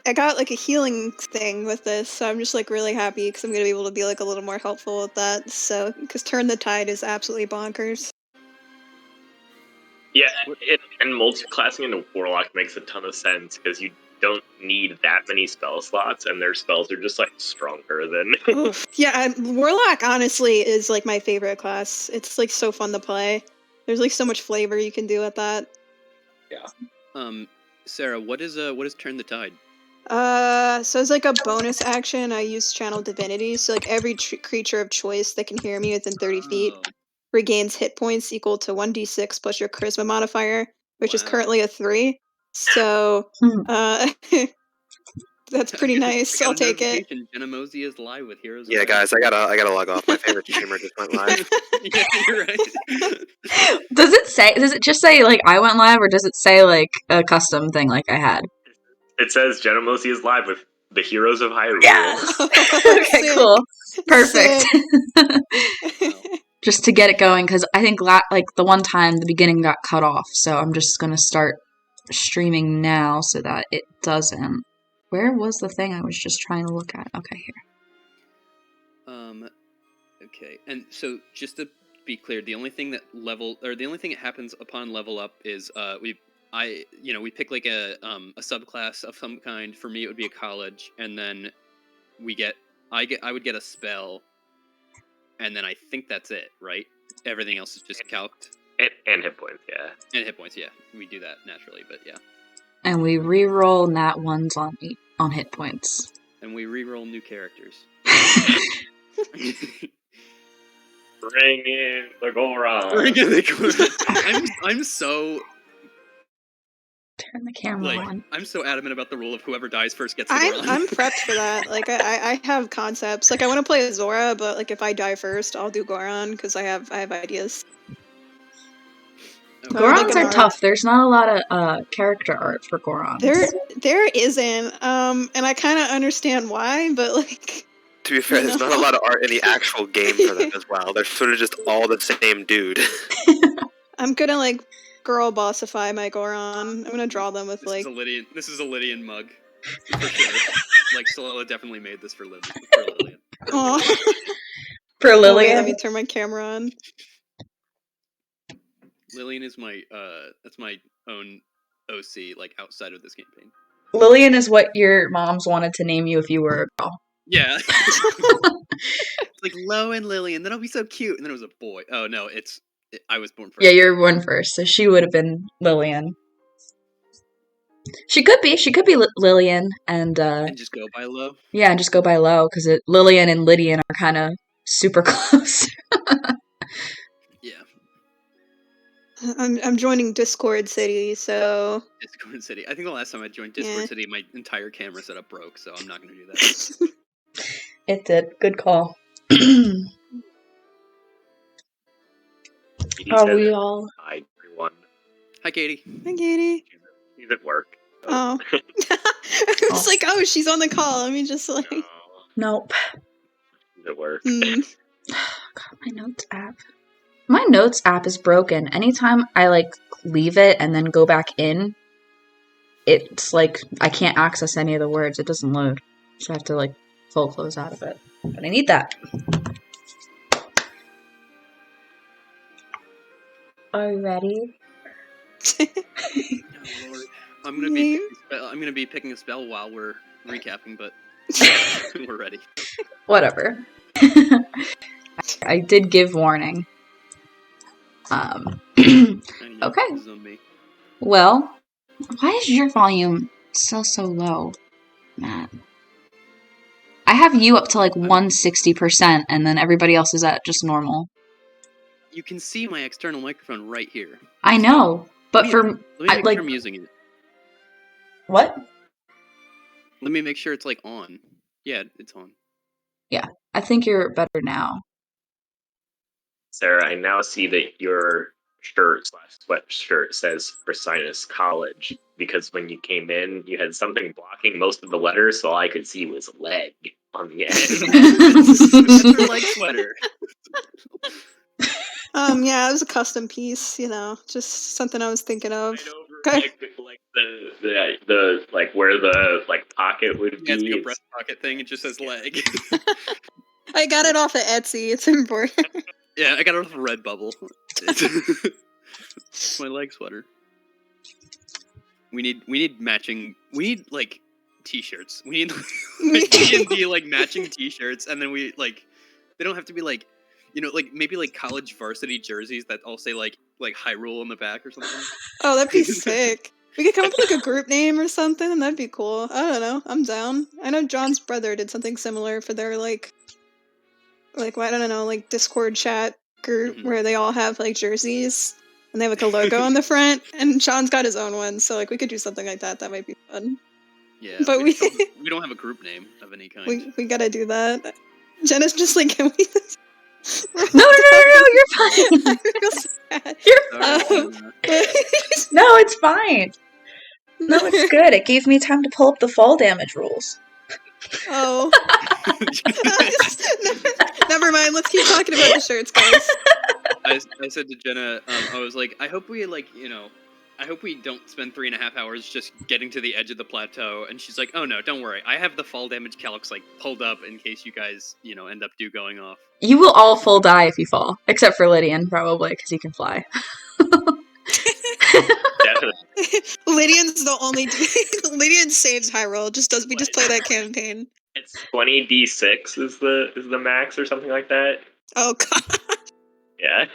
I got like a healing thing with this, so I'm just like really happy because I'm gonna be able to be like a little more helpful with that. So, because Turn the Tide is absolutely bonkers. Yeah, and multi-classing into Warlock makes a ton of sense because you don't need that many spell slots, and their spells are just like stronger than. Yeah, Warlock honestly is like my favorite class. It's like so fun to play. There's like so much flavor you can do with that. Yeah. Sarah, what is Turn the Tide? So it's like a bonus action. I use Channel Divinity, so like every creature of choice that can hear me within 30 feet regains hit points equal to 1d6 plus your charisma modifier, which is currently a 3. So, that's pretty nice. I'll take it. Genemosi is live with Heroes. Yeah, guys, I gotta log off. My favorite streamer just went live. Yeah, you're right. Does it just say like I went live, or does it say like a custom thing like I had? It says Genemosi is live with the Heroes of Hyrule. Yes. Okay, cool. Perfect. Just to get it going, because I think like the one time the beginning got cut off, so I'm just gonna start streaming now so that it doesn't. Where was the thing I was just trying to look at? Okay, here. Okay, and so just to be clear, the only thing that happens upon level up is we pick like a subclass of some kind. For me, it would be a college, and then I would get a spell, and then I think that's it, right? Everything else is just calced. And hit points, yeah. And hit points, yeah. We do that naturally, but yeah. And we re-roll nat ones on hit points. And we re-roll new characters. Bring in the Goron. I'm so... Turn the camera on. I'm so adamant about the rule of whoever dies first gets the Goron. I'm prepped for that. Like, I have concepts. Like, I want to play as Zora, but like if I die first, I'll do Goron, because I have ideas. Gorons are tough. There's not a lot of character art for Gorons. There isn't. And I kind of understand why, but like... To be fair, there's not a lot of art in the actual game for them as well. They're sort of just all the same dude. I'm gonna like girl bossify my Goron. I'm gonna draw them with This is a Lydian mug. For sure. Like Solella definitely made this for Lillian. Aww. For Lillian? Let me turn my camera on. Lillian is that's my own OC, like outside of this campaign. Lillian is what your moms wanted to name you if you were a girl. Yeah. It's like Lo and Lillian, that'll be so cute. And then it was a boy. Oh no, I was born first. Yeah, you were born first, so she would have been Lillian. She could be Lillian and just go by Lo. Yeah, and just go by Lo, because Lillian and Lydian are kind of super close. Yeah. I'm joining Discord City, so... Discord City. I think the last time I joined Discord City, my entire camera setup broke, so I'm not going to do that. It did. Good call. Are we all... Hi, everyone. Hi, Katie. Hi, Katie. She's at work. Oh. I was like, oh, she's on the call. Let me just like... Nope. She's at work. God, my notes app. My notes app is broken. Anytime I like leave it and then go back in, it's like I can't access any of the words. It doesn't load. So I have to like full close out of it. But I need that. Are you ready? Oh, Lord. I'm gonna be picking a spell while we're recapping, but we're ready. Whatever. I did give warning. Okay. Well, why is your volume still so low, Matt? I have you up to like 160%, and then everybody else is at just normal. You can see my external microphone right here. I know, but let me make sure I'm using it. What? Let me make sure it's like on. Yeah, it's on. Yeah, I think you're better now. Sarah, I now see that your shirt/sweatshirt says Ursinus College, because when you came in, you had something blocking most of the letters, so all I could see was leg on the end. That's her leg sweater. Yeah, it was a custom piece, just something I was thinking of. Right over like the like where the like pocket would Yeah, it's be. like a breast pocket thing. It just says leg. I got it off of Etsy. It's important. Yeah, I got it off of Redbubble. It's my leg sweater. We need matching. We need like t-shirts. We need like D&D like matching t-shirts, and then we like they don't have to be like like maybe like college varsity jerseys that all say like Hyrule on the back or something. Oh, that'd be sick. We could come up with like a group name or something, and that'd be cool. I don't know. I'm down. I know John's brother did something similar for their like I don't know, like Discord chat group where they all have like jerseys and they have like a logo on the front. And John's got his own one, so like we could do something like that. That might be fun. Yeah, but we don't have a group name of any kind. We gotta do that. Jenna's just like, can we? No, you're fine. I feel sad. You're fine. No, it's fine. No, it's good. It gave me time to pull up the fall damage rules. Oh. Never mind. Let's keep talking about the shirts, guys. I said to Jenna, I was like, I hope we I hope we don't spend 3.5 hours just getting to the edge of the plateau. And she's like, oh no, don't worry. I have the fall damage calcs like pulled up in case you guys, end up going off. You will all full die if you fall, except for Lydian, probably, because he can fly. Definitely. Lydian's the only. Lydian saves Hyrule. We just play that campaign. It's 20d6 is the max or something like that. Oh god. Yeah.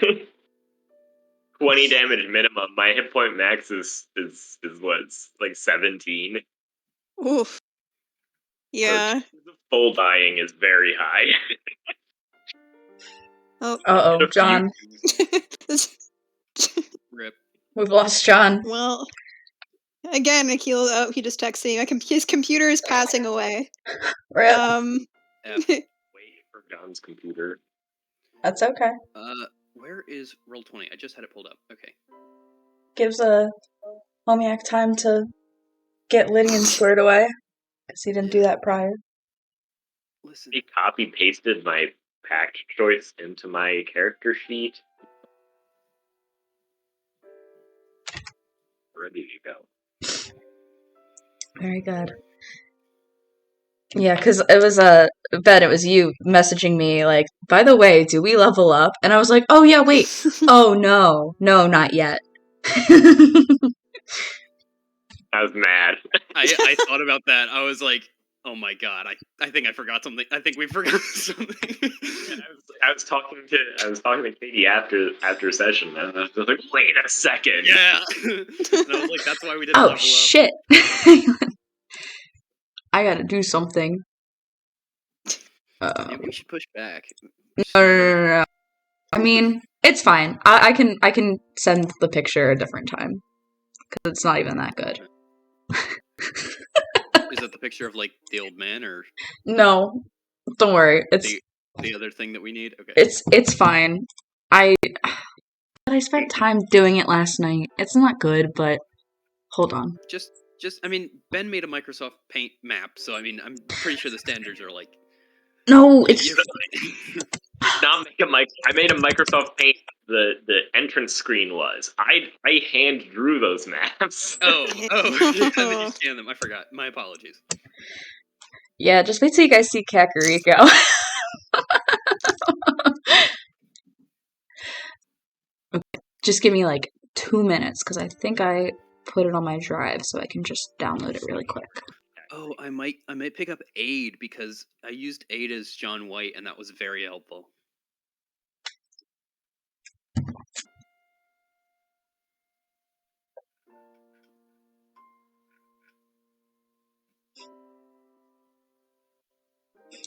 20 damage minimum. My hit point max is what's like 17. Oof. Yeah. So full dying is very high. Oh, John. Rip. We've lost John. Well, again, Akil. He just texted me. His computer is passing away. Rip. Wait for John's computer. That's okay. Where is Roll20? I just had it pulled up. Okay. Gives a Homiac time to get Lydian squared away, because he didn't do that prior. Listen. He copy pasted my pack choice into my character sheet. Ready to go. Very good. Yeah, because it was Ben, it was you messaging me like, by the way, do we level up? And I was like, oh yeah, wait. Oh no, not yet. I was mad. I thought about that. I was like, oh my god, I think I forgot something. I think we forgot something. I was talking to Katie after session, and I was like, wait a second. Yeah. And I was like, that's why we didn't level up. Shit. I gotta do something. Maybe we should push back. No. I mean, it's fine. I can send the picture a different time, because it's not even that good. Is that the picture of like the old man, or no? Don't worry. It's the other thing that we need. Okay. It's fine. I spent time doing it last night. It's not good, but hold on. Just I mean, Ben made a Microsoft Paint map, so I mean, I'm pretty sure the standards are like. No, it's not make I made a Microsoft Paint. The entrance screen was. I hand drew those maps. Oh, and then you scan them. I forgot. My apologies. Yeah, just wait till you guys see Kakariko. Okay, just give me like 2 minutes, because I think I put it on my drive, so I can just download it really quick. Oh, I might pick up Aid, because I used Aid as John White, and that was very helpful.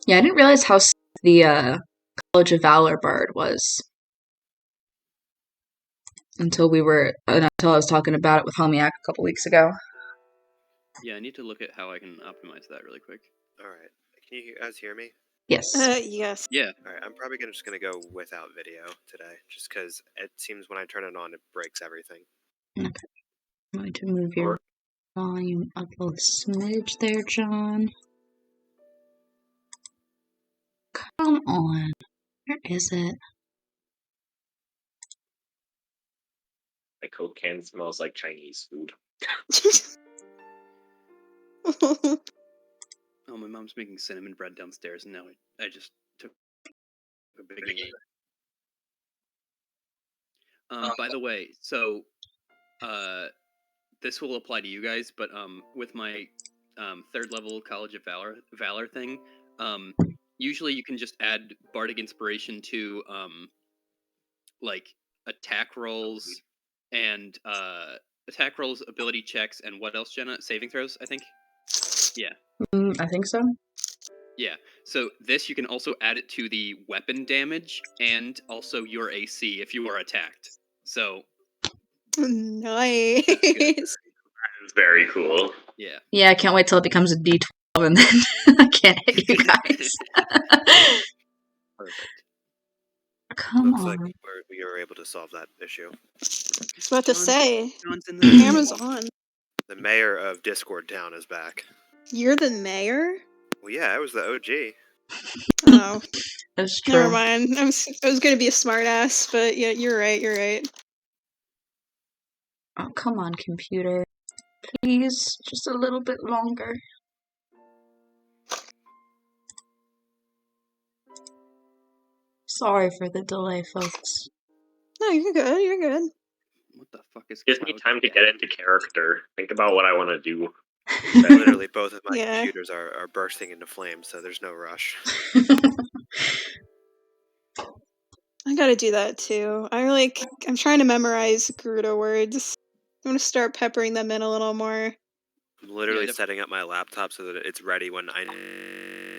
Yeah, I didn't realize how the College of Valor bard was until I was talking about it with Homiac a couple weeks ago. Yeah, I need to look at how I can optimize that really quick. Alright. Can you guys hear me? Yes. Yes. Yeah. Alright, I'm probably just gonna go without video today, just because it seems when I turn it on, it breaks everything. Okay. I'm going to move your volume up a smidge there, John. Come on. Where is it? My Coke can smells like Chinese food. Oh, my mom's making cinnamon bread downstairs, and now I just took a big eat. By the way, so this will apply to you guys, but with my third level College of Valor thing, usually you can just add Bardic Inspiration to like attack rolls and ability checks, and what else, Jenna? Saving throws, I think. Yeah. I think so. Yeah. So this you can also add it to the weapon damage and also your AC if you are attacked. So Nice. It's very cool. yeah. Yeah, I can't wait till it becomes a D12 and then I can't hit you guys. Perfect. Come Looks on. like we were able to solve that issue. I was about to say, John's in the camera's on. The mayor of Discord Town is back. You're the mayor? Well, yeah, I was the OG. Oh, That's true. never mind. I was gonna be a smartass, but yeah, you're right. Oh, come on, computer. Please, just a little bit longer. Sorry for the delay, folks. No, you're good. What the fuck is Gives me cloud time to cat? get into character. Think about what I want to do. Literally, both of my Yeah. computers are bursting into flames, so there's no rush. I gotta do that too. I'm trying to memorize Gerudo words. I'm gonna start peppering them in a little more. I'm literally Yeah, setting up my laptop so that it's ready when I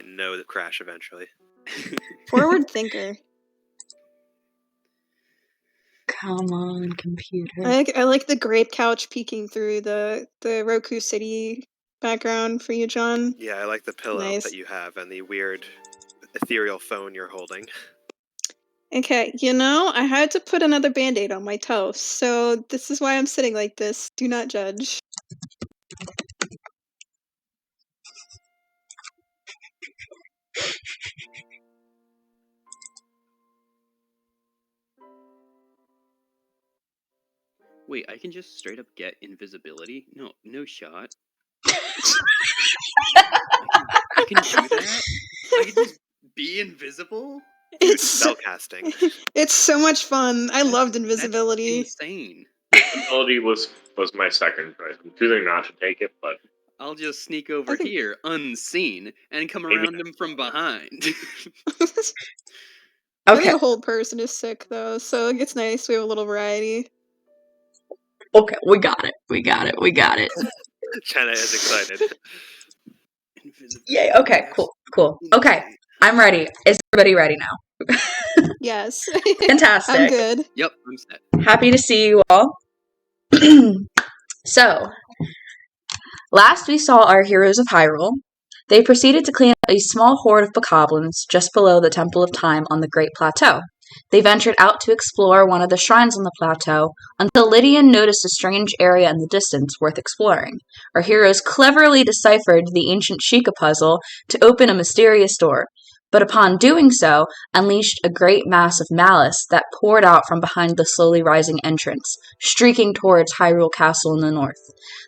know the crash eventually. Forward thinker. Come on, computer. I like the grape couch peeking through the Roku City background for you, John. Yeah, I like the pillow Nice. that you have and the weird ethereal phone you're holding. Okay, I had to put another band-aid on my toe, so this is why I'm sitting like this. Do not judge. Wait, I can just straight up get invisibility? No shot. I can do that? I can just be invisible? It's Spellcasting. it's so much fun. I loved That's invisibility. insane. Ability was my second choice. I'm choosing not to take it, but I'll just sneak over think- here unseen and come Maybe around him from behind. I think Okay, a whole person is sick though, so it's nice. We have a little variety. okay, we got it. China is excited. Yay, okay, cool. Okay, I'm ready. Is everybody ready now? Yes. Fantastic. I'm good. Yep, I'm set. Happy to see you all. So, last we saw our heroes of Hyrule. They proceeded to clean up a small horde of bokoblins just below the Temple of Time on the Great Plateau. They ventured out to explore one of the shrines on the plateau until Lydian noticed a strange area in the distance worth exploring. Our heroes cleverly deciphered the ancient Sheikah puzzle to open a mysterious door, but upon doing so, unleashed a great mass of malice that poured out from behind the slowly rising entrance, streaking towards Hyrule Castle in the north.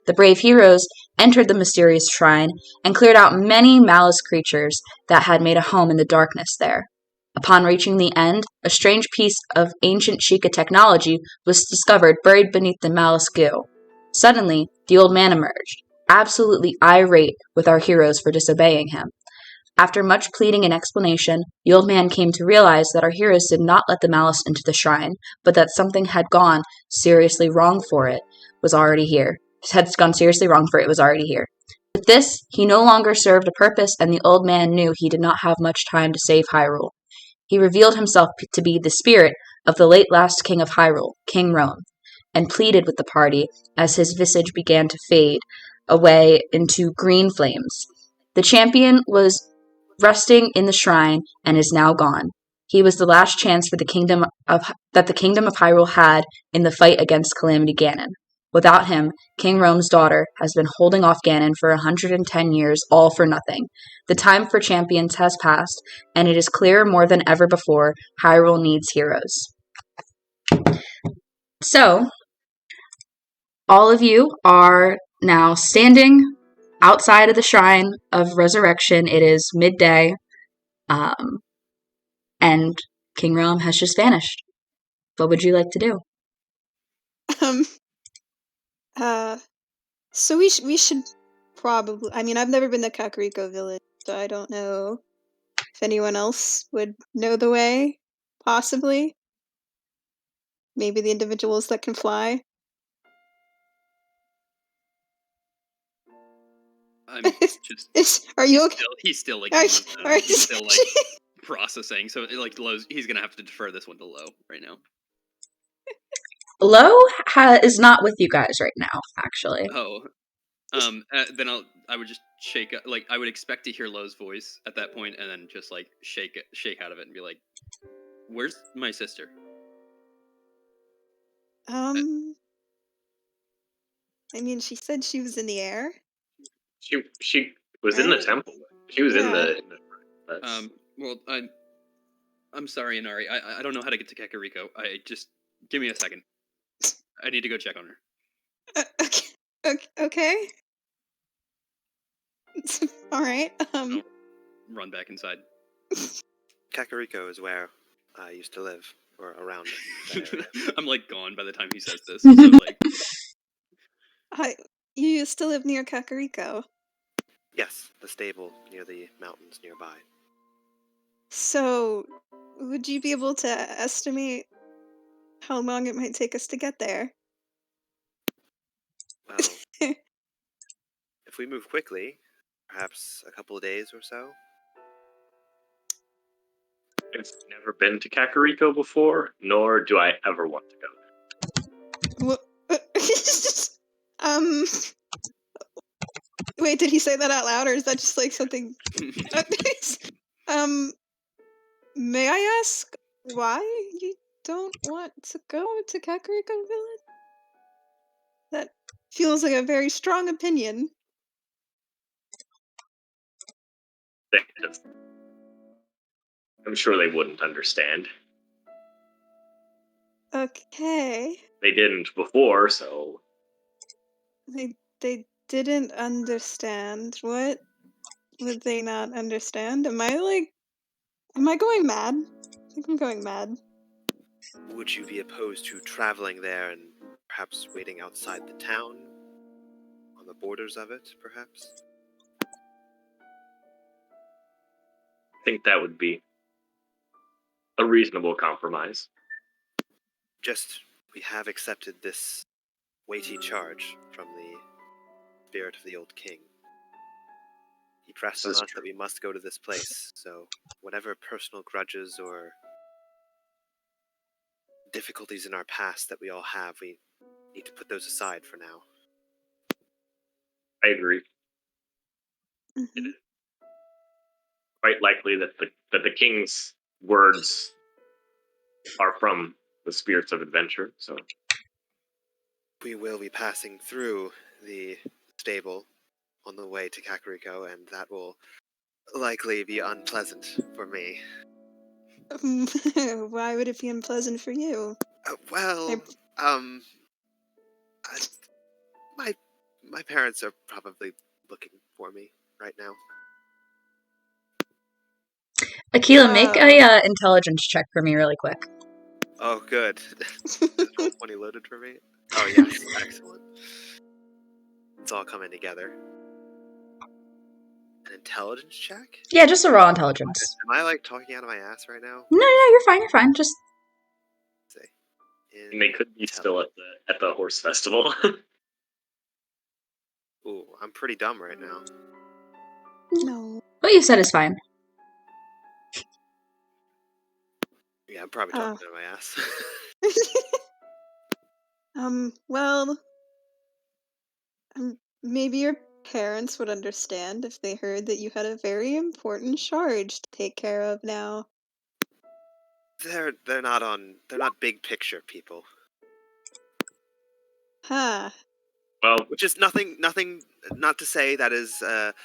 The brave heroes entered the mysterious shrine and cleared out many malice creatures that had made a home in the darkness there. Upon reaching the end, a strange piece of ancient Sheikah technology was discovered buried beneath the malice goo. Suddenly, the old man emerged, absolutely irate with our heroes for disobeying him. After much pleading and explanation, the old man came to realize that our heroes did not let the malice into the shrine, but that something had gone seriously wrong for it was already here. With this, he no longer served a purpose, and the old man knew he did not have much time to save Hyrule. He revealed himself to be the spirit of the late last king of Hyrule, King Rome, and pleaded with the party as his visage began to fade away into green flames. The champion was resting in the shrine and is now gone. He was the last chance for the kingdom of Hyrule had in the fight against Calamity Ganon. Without him, King Rome's daughter has been holding off Ganon for 110 years, all for nothing. The time for champions has passed, and it is clear more than ever before, Hyrule needs heroes. So, all of you are now standing outside of the Shrine of Resurrection. It is midday, and King Realm has just vanished. What would you like to do? Um. So we should probably. I mean, I've never been to Kakariko Village, so I don't know if anyone else would know the way. Possibly, maybe the individuals that can fly. I'm just. Are you okay? He's still like Are in you, the zone. are He's you- still like processing. So like Lowe's, he's gonna have to defer this one to Low right now. Lo is not with you guys right now, actually. Oh, then I would just shake like I would expect to hear Lowe's voice at that point, and then just like shake out of it and be like, "Where's my sister?" I mean, she said she was in the air. She was in the Right? temple. She was in Yeah. the. Well, I'm sorry, Inari. I don't know how to get to Kakariko. I just give me a second. I need to go check on her. Okay. All right. Run back inside. Kakariko is where I used to live, or around that area. I'm like gone by the time he says this. So like, You used to live near Kakariko. Yes, the stable near the mountains nearby. So, would you be able to estimate how long it might take us to get there? Well, if we move quickly, perhaps a couple of days or so. I've never been to Kakariko before, nor do I ever want to go. um. Wait, did he say that out loud, or is that just like something? May I ask why you don't want to go to Kakariko Village? That feels like a very strong opinion. I'm sure they wouldn't understand. Okay. They didn't before, so They didn't understand. What would they not understand? Am I going mad? I think I'm going mad. Would you be opposed to traveling there and perhaps waiting outside the town? On the borders of it, perhaps? I think that would be a reasonable compromise. We have accepted this weighty charge from the spirit of the old king. He pressed on This is us that we must go to this place, so whatever personal grudges or difficulties in our past that we all have, we need to put those aside for now. I agree. Mhm. It is quite likely that the king's words are from the spirits of adventure. So We will be passing through the stable on the way to Kakariko, and that will likely be unpleasant for me. Why would it be unpleasant for you? My parents are probably looking for me right now. Akila, make a intelligence check for me really quick. Oh, good. Is Roll20 loaded for me? Oh, yes. Excellent. It's all coming together. An intelligence check? Yeah, just a raw intelligence. Am I, talking out of my ass right now? No, you're fine. Just... Let's see. and they could be still at the horse festival. Ooh, I'm pretty dumb right now. No. What you said is fine. Yeah, I'm probably talking out of my ass. Well, maybe your parents would understand if they heard that you had a very important charge to take care of now. They're not big picture people. Huh. Well, Which is nothing, not to say that is not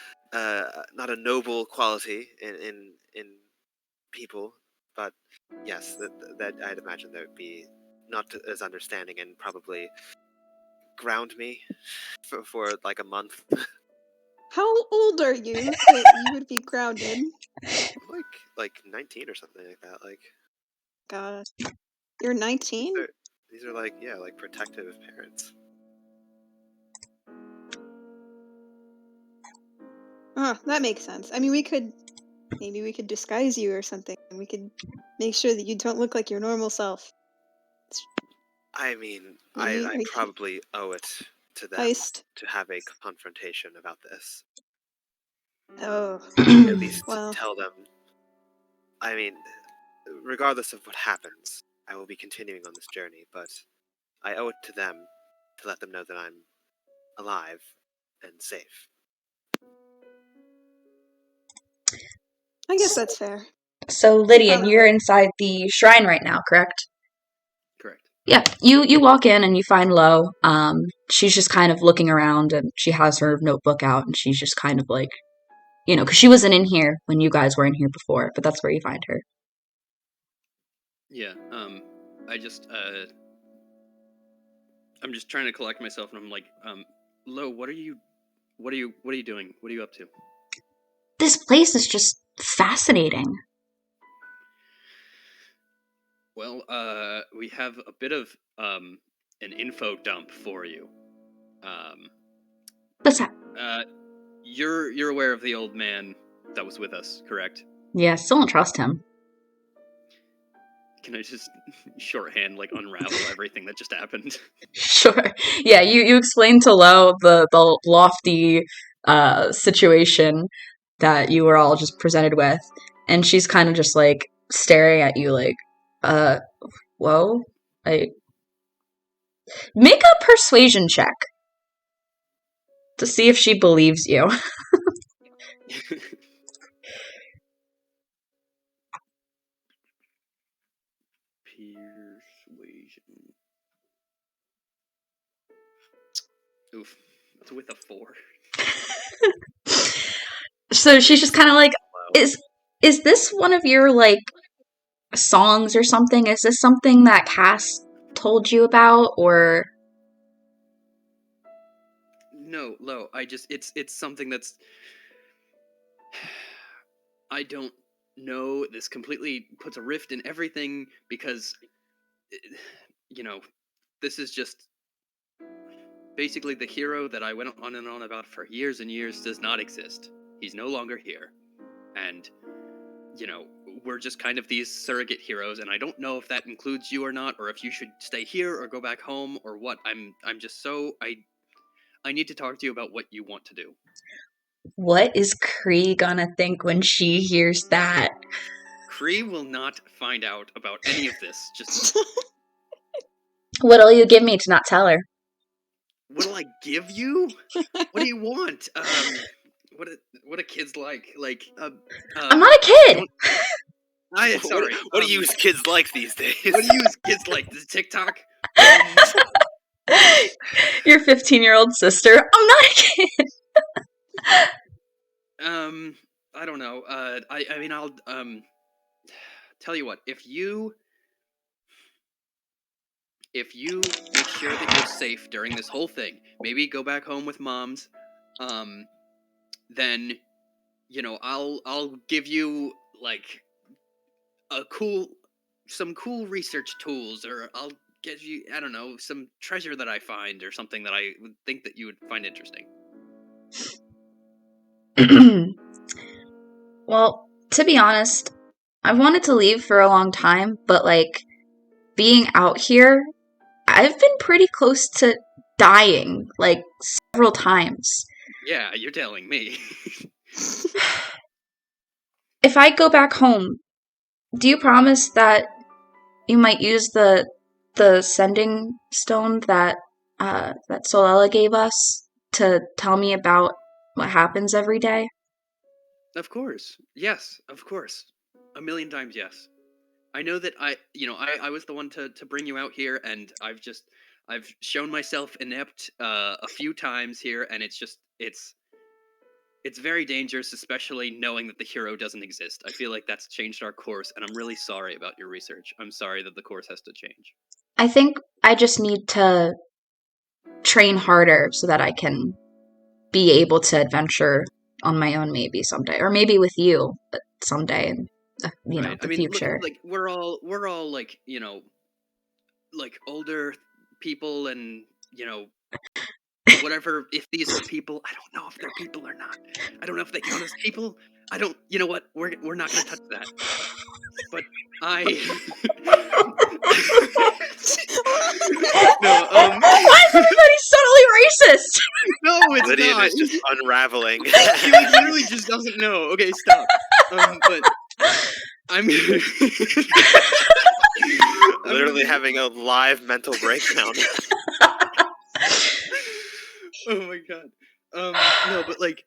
a noble quality in people, but yes, that I'd imagine there would be not as understanding and probably ground me for like a month. How old are you that you would be grounded? like 19 or something like that. Like God, you're 19? these are like protective parents. Oh, that makes sense. I mean, maybe we could disguise you or something. We could make sure that you don't look like your normal self. I mean, Maybe I we probably owe it to them heist. to have a confrontation about this. Oh, At least well. tell them. I mean, regardless of what happens, I will be continuing on this journey, but I owe it to them to let them know that I'm alive and safe. I guess that's fair. So, Lydian, Probably. you're inside the shrine right now, correct? Correct. Yeah, you walk in and you find Lo. She's just kind of looking around and she has her notebook out and she's just kind of like, because she wasn't in here when you guys were in here before, but that's where you find her. Yeah. I just I'm just trying to collect myself, and I'm like, Lo, what are you doing? What are you up to? This place is just fascinating. Well, we have a bit of an info dump for you. What's that? You're aware of the old man that was with us, correct? Yeah, still don't trust him. Can I just shorthand, like, unravel everything that just happened? Sure. Yeah, you explain to Lo the lofty situation that you were all just presented with, and she's kind of just like staring at you like, whoa. Like, make a persuasion check to see if she believes you. Persuasion. Oof. It's with a 4. So she's just kind of like, is this one of your like songs or something? Is this something that Cass told you about, or? No, Lo, it's something that's... I don't know. This completely puts a rift in everything because, this is just... Basically, the hero that I went on and on about for years and years does not exist. He's no longer here. And, we're just kind of these surrogate heroes, and I don't know if that includes you or not, or if you should stay here or go back home or what. I'm just so... I need to talk to you about what you want to do. What is Cree gonna think when she hears that? Cree will not find out about any of this. Just... What'll you give me to not tell her? What'll I give you? What do you want? What a kid's like? I'm not a kid! Sorry. What do you kids like these days? What do you kids like? This TikTok? Your 15-year-old sister. I'm not a kid! I don't know. I mean, I'll tell you what. If you make sure that you're safe during this whole thing, maybe go back home with moms, then I'll give you like some cool research tools, or I'll get you, I don't know, some treasure that I find or something that I would think that you would find interesting. Well, to be honest, I've wanted to leave for a long time, but like being out here, I've been pretty close to dying like several times. Yeah, you're telling me. If I go back home, do you promise that you might use the sending stone that that Solella gave us to tell me about what happens every day? Of course. Yes, of course. 1,000,000 times yes. I know that I was the one to bring you out here, and I've shown myself inept a few times here, and it's very dangerous, especially knowing that the hero doesn't exist. I feel like that's changed our course, and I'm really sorry about your research. I'm sorry that the course has to change. I think I just need to train harder so that I can be able to adventure on my own maybe someday, or maybe with you, but someday in Right. the I mean, look, future. like we're all like like older people, and whatever. If these are people, I don't know if they're people or not. I don't know if they count as people. I don't. You know what? We're not gonna touch that. But I. No. Why is everybody suddenly racist? No, it's Lydian not. is just unraveling. He like literally just doesn't know. Okay, stop. But I'm Literally having a live mental breakdown. Oh my god. No, but like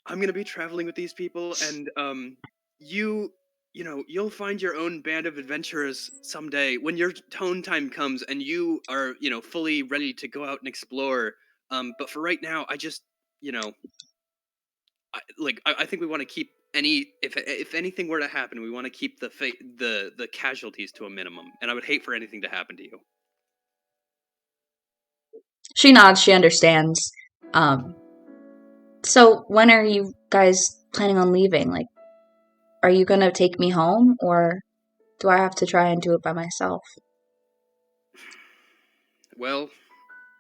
I'm gonna be traveling with these people, and you'll find your own band of adventurers someday when your tone time comes and you are fully ready to go out and explore. But for right now, I just I think we want to keep if anything were to happen, we want to keep the casualties to a minimum, and I would hate for anything to happen to you. She nods, she understands. So when are you guys planning on leaving? Like, are you gonna take me home, or do I have to try and do it by myself? Well,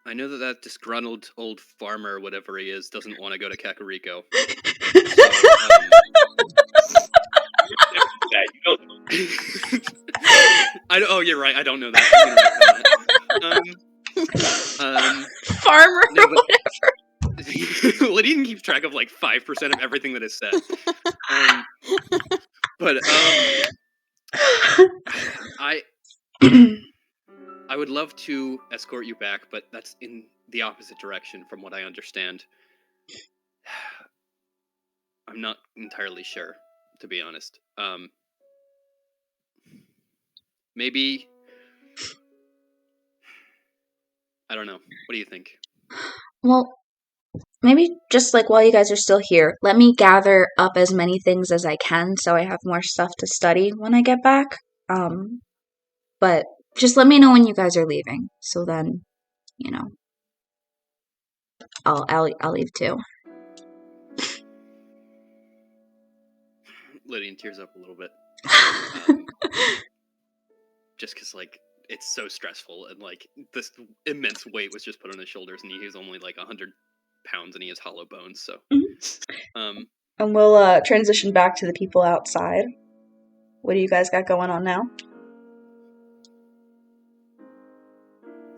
I know that disgruntled old farmer, whatever he is, doesn't want to go to Kakariko. So, Yeah, you don't. oh, you're right. I don't know that. Farmer. No, but Lydian keeps track of like 5% of everything that is said. But I would love to escort you back, but that's in the opposite direction from what I understand. I'm not entirely sure, to be honest. Maybe I don't know. What do you think? Well, maybe just like while you guys are still here, let me gather up as many things as I can so I have more stuff to study when I get back. But just let me know when you guys are leaving, so then, I'll leave too. Lydian tears up a little bit. Just because, like, it's so stressful, and, like, this immense weight was just put on his shoulders, and he was only, like, 100 pounds, and he has hollow bones, so. And we'll transition back to the people outside. What do you guys got going on now?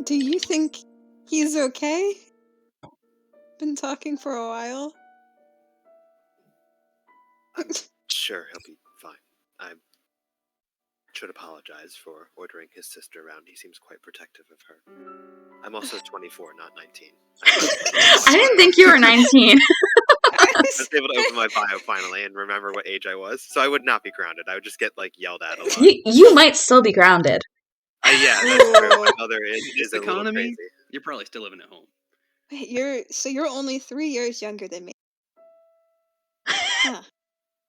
Do you think he's okay? Been talking for a while. Sure, he'll be fine. I should apologize for ordering his sister around. He seems quite protective of her. I'm also 24, not 19. I didn't think you were 19. I was able to open my bio finally and remember what age I was, so I would not be grounded. I would just get yelled at a lot. You might still be grounded. Yeah, that's true. My mother is a little economy, crazy. you're probably still living at home. Wait, you're only 3 years younger than me. Huh.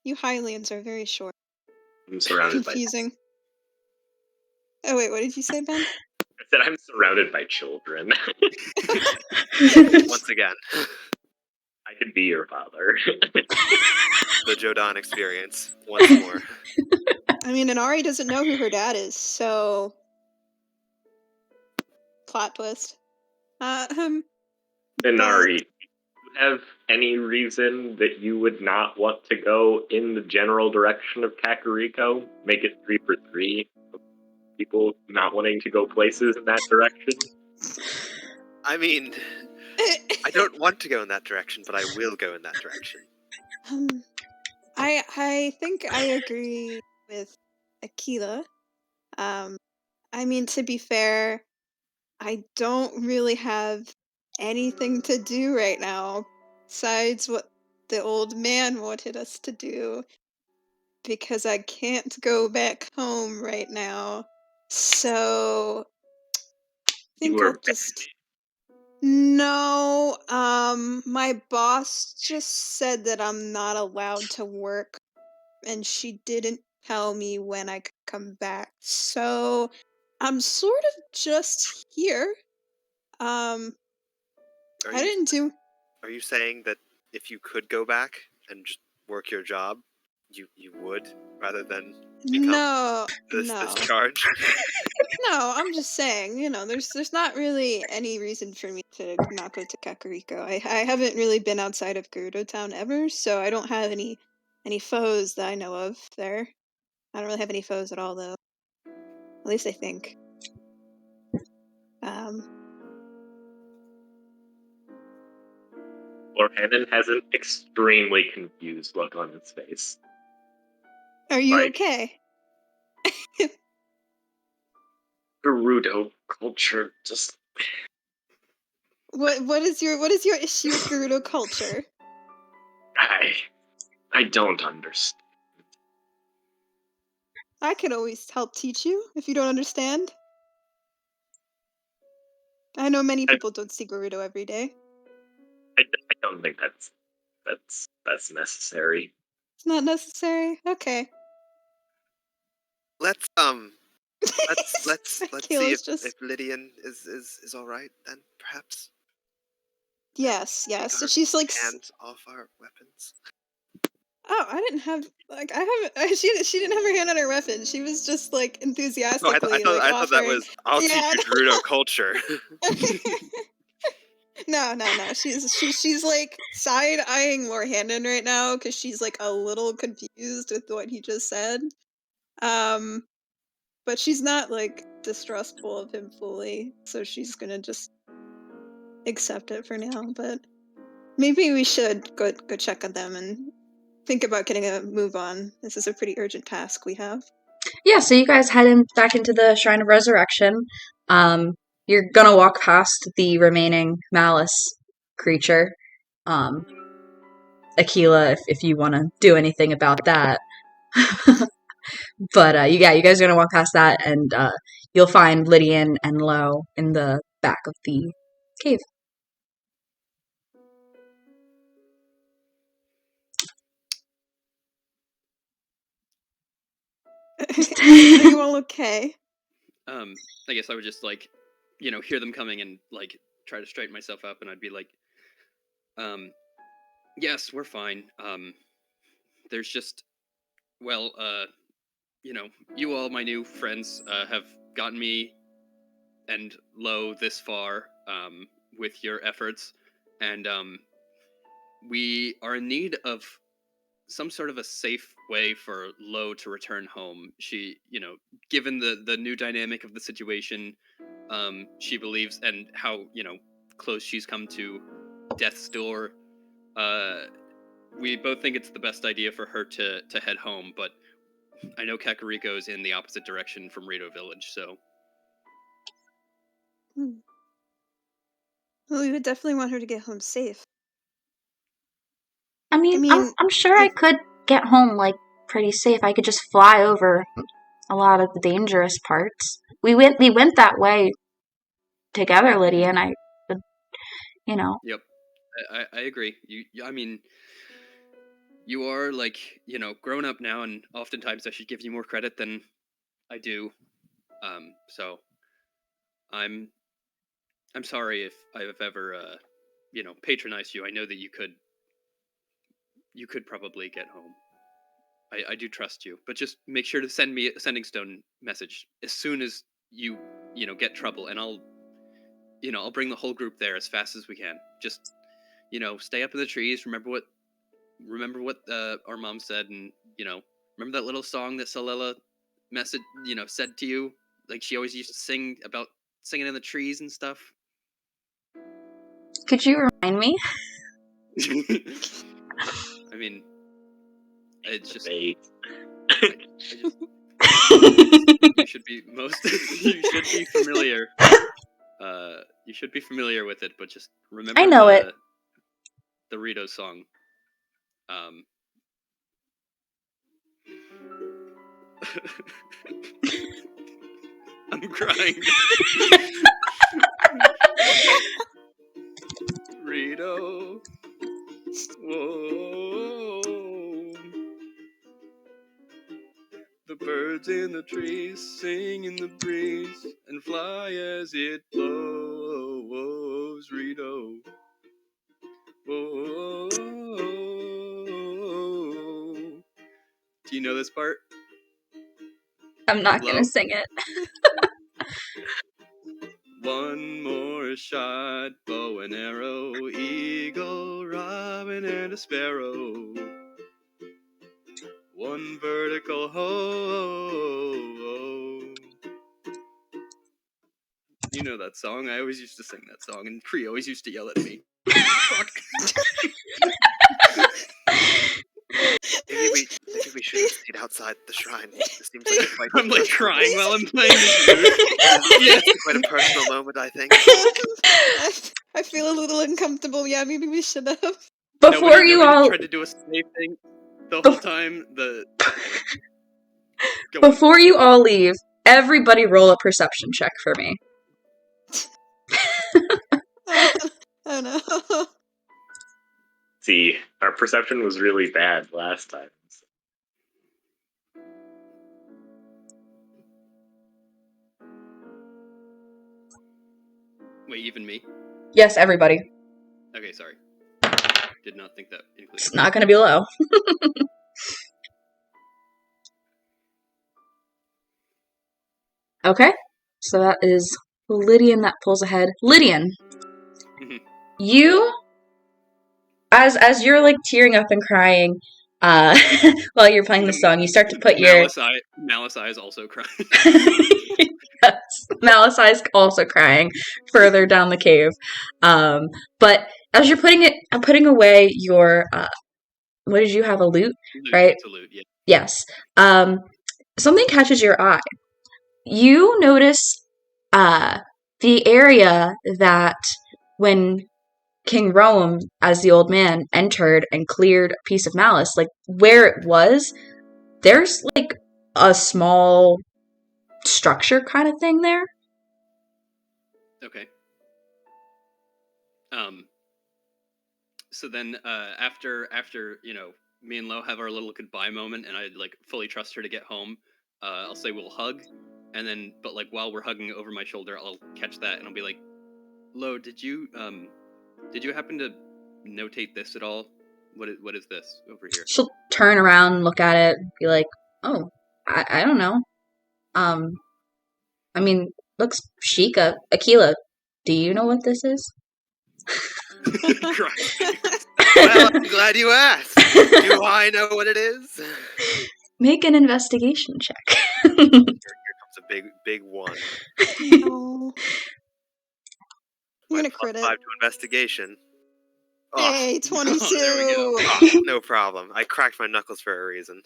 You Hylians are very short. I'm surrounded by. Confusing. Oh wait, what did you say, Ben? I said I'm surrounded by children. Once again, I could be your father. the Jodan experience once more. I mean, Inari doesn't know who her dad is, so plot twist. Inari, do you have any reason that you would not want to go in the general direction of Kakariko? Make it 3 for 3 of people not wanting to go places in that direction? I mean, I don't want to go in that direction, but I will go in that direction. I think I agree with Akila. I mean, to be fair, I don't really have anything to do right now besides what the old man wanted us to do, because I can't go back home right now. So I think I'll just... No, my boss just said that I'm not allowed to work, and she didn't tell me when I could come back. So I'm sort of just here. are I you didn't do. are you saying that if you could go back and just work your job, you would rather than become No, this no, charge? no. I'm just saying. There's not really any reason for me to not go to Kakariko. I haven't really been outside of Gerudo Town ever, so I don't have any foes that I know of there. I don't really have any foes at all, though. At least I think. Lorhannen has an extremely confused look on his face. Are you Like- okay? Gerudo culture just... What is your issue with Gerudo culture? I don't understand. I can always help teach you if you don't understand. I know many people don't see Gerudo every day. I don't think that's necessary. It's not necessary. Okay. Let's see Kayla's just if Lydian is all right then, perhaps. yes. Take So our she's like, hands off our weapons. oh, I didn't have like I haven't. She didn't have her hand on her weapon. She was just like No, enthusiastically I thought that offering. was I'll teach Yeah, you Gerudo culture. No. She's like side eyeing Lorhannen right now because she's like a little confused with what he just said. But she's not like distrustful of him fully, so she's gonna just accept it for now. But maybe we should go check on them and think about getting a move on. This is a pretty urgent task we have. Yeah, so you guys head back into the Shrine of Resurrection. You're gonna walk past the remaining Malice creature. Aquila, if you want to do anything about that. But you guys are gonna walk past that, and you'll find Lydian and Lo in the back of the cave. Are you all okay? I guess I would just like, hear them coming and like try to straighten myself up, and I'd be like, yes, we're fine. There's just, well, you all, my new friends, have gotten me and Lo this far, with your efforts, and we are in need of some sort of a safe way for Lo to return home. She, given the new dynamic of the situation, she believes, and how, close she's come to death's door, we both think it's the best idea for her to head home, but I know Kakariko is in the opposite direction from Rito Village, so... Well, we would definitely want her to get home safe. I mean, mean, I'm sure I could get home, like, pretty safe. I could just fly over a lot of the dangerous parts. We went that way together, Lydia, and I would, Yep, I agree. I mean, you are, like, grown up now, and oftentimes I should give you more credit than I do. So I'm sorry if I've ever, patronized you. I know that you could probably get home. I do trust you, but just make sure to send me a sending stone message as soon as you get trouble, and I'll bring the whole group there as fast as we can. Just stay up in the trees. Remember what our mom said, and remember that little song that Salela said to you, like she always used to sing about singing in the trees and stuff. Could you remind me? I mean, it's just. Debate. You should be familiar. You should be familiar with it, but just remember. I know it. The Rito Song. I'm crying. Rito. Whoa. The birds in the trees sing in the breeze and fly as it blows, Rito. Do you know this part? I'm not Hello? gonna sing it. One more shot, bow and arrow, eagle, robin, and a sparrow. One vertical ho. You know that song. I always used to sing that song, and Cree always used to yell at me. Fuck. Maybe we should have stayed outside the shrine. This seems like quite I'm like personal- crying while I'm playing this flute. This is quite a personal moment, I think. I feel a little uncomfortable. Yeah, maybe we should have. Before you nobody all tried to do a safe thing the whole time. Go on. before you all leave, everybody roll a perception check for me. Oh no. See, our perception was really bad last time. Wait, even me? Yes, everybody. Okay, sorry. Did not think that included. It's not gonna be low. Okay, so that is Lydian that pulls ahead. Lydian, Mhm. you, as you're like tearing up and crying, while you're playing the song, you start to put your Malice Eye is also crying. Yes, Malice Eye's also crying further down the cave. But as you're putting away your what did you have, a lute, right? It's a lute, yeah. Yes. Something catches your eye. You notice the area that when King Roam, as the old man, entered and cleared a piece of Malice, like where it was, there's like a small structure kind of thing there. Okay. So then, after me and Lo have our little goodbye moment, and I like fully trust her to get home, I'll say we'll hug, and then, but like while we're hugging over my shoulder, I'll catch that and I'll be like, Lo, did you happen to notate this at all? What is this over here? She'll turn around and look at it and be like, oh, I don't know. I mean, looks Sheikah. Akila, do you know what this is? Well, I'm glad you asked. Do I know what it is? Make an investigation check. Here comes a big one. No. I'm My gonna plus crit it. 5 to investigation. Oh, Hey, 22. there we go. no problem. I cracked my knuckles for a reason.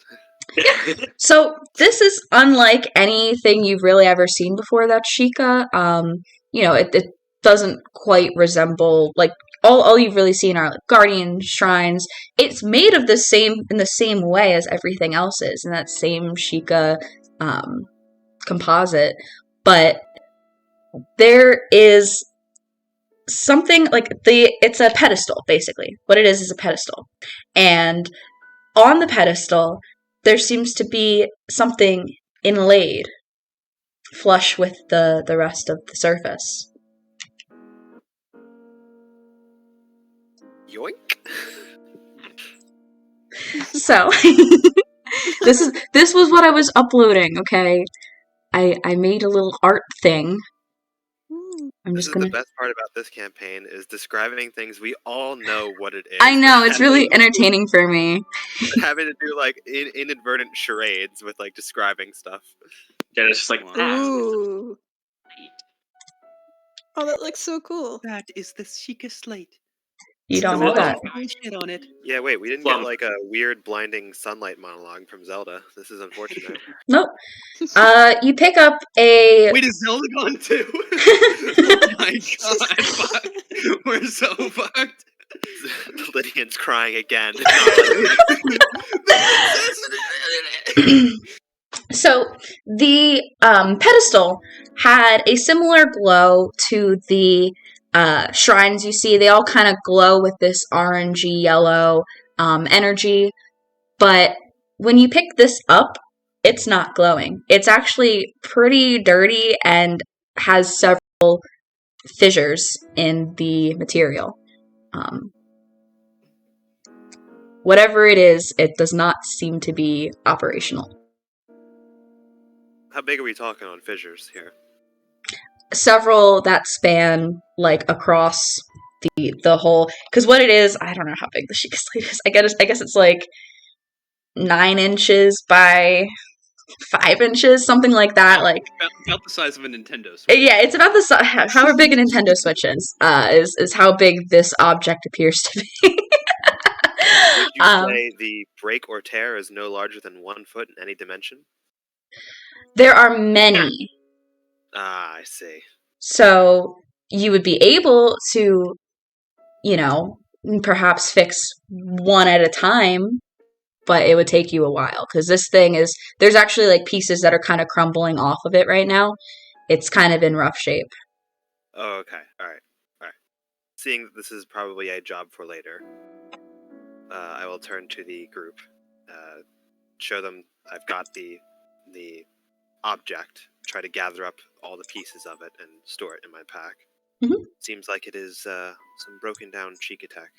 So this is unlike anything you've really ever seen before that Sheikah. It doesn't quite resemble, like, all you've really seen are like guardian shrines. It's made of in the same way as everything else is, in that same Sheikah composite. But there is something like it's a pedestal, basically. What it is a pedestal. And on the pedestal, there seems to be something inlaid, flush with the rest of the surface. Yoink. So, this was what I was uploading, okay? I made a little art thing. I'm This just is gonna... the best part about this campaign, is describing things we all know what it is. I know, it's really entertaining for me. Having to do like inadvertent charades with like describing stuff. And it's just like, Ooh. Oh, that looks so cool. That is the Sheikah slate. You don't know that. Shit on it. Yeah, wait, we didn't Well- get like a weird blinding sunlight monologue from Zelda. This is unfortunate. Nope. You pick up a... Wait, is Zelda gone too? Oh my god, fuck. We're so fucked. Lydian's crying again. So, the pedestal had a similar glow to the shrines you see. They all kind of glow with this orangey yellow energy. But when you pick this up, it's not glowing. It's actually pretty dirty and has several fissures in the material. whatever it is, it does not seem to be operational. How big are we talking on fissures here? Several that span like across the whole, because what it is, I don't know how big the Sheikah Slate is. I guess it's like 9 inches by 5 inches, something like that. Like about the size of a Nintendo Switch. yeah, it's about the size. However big a Nintendo Switch is how big this object appears to be. Would you say the break or tear is no larger than 1 foot in any dimension? There are many. Ah, I see. So you would be able to, perhaps fix one at a time, but it would take you a while because this thing there's actually like pieces that are kind of crumbling off of it right now. It's kind of in rough shape. Oh, okay. All right. Seeing that this is probably a job for later, I will turn to the group, show them I've got the object, try to gather up all the pieces of it and store it in my pack. Mhm. Seems like it is some broken down Sheikah tech.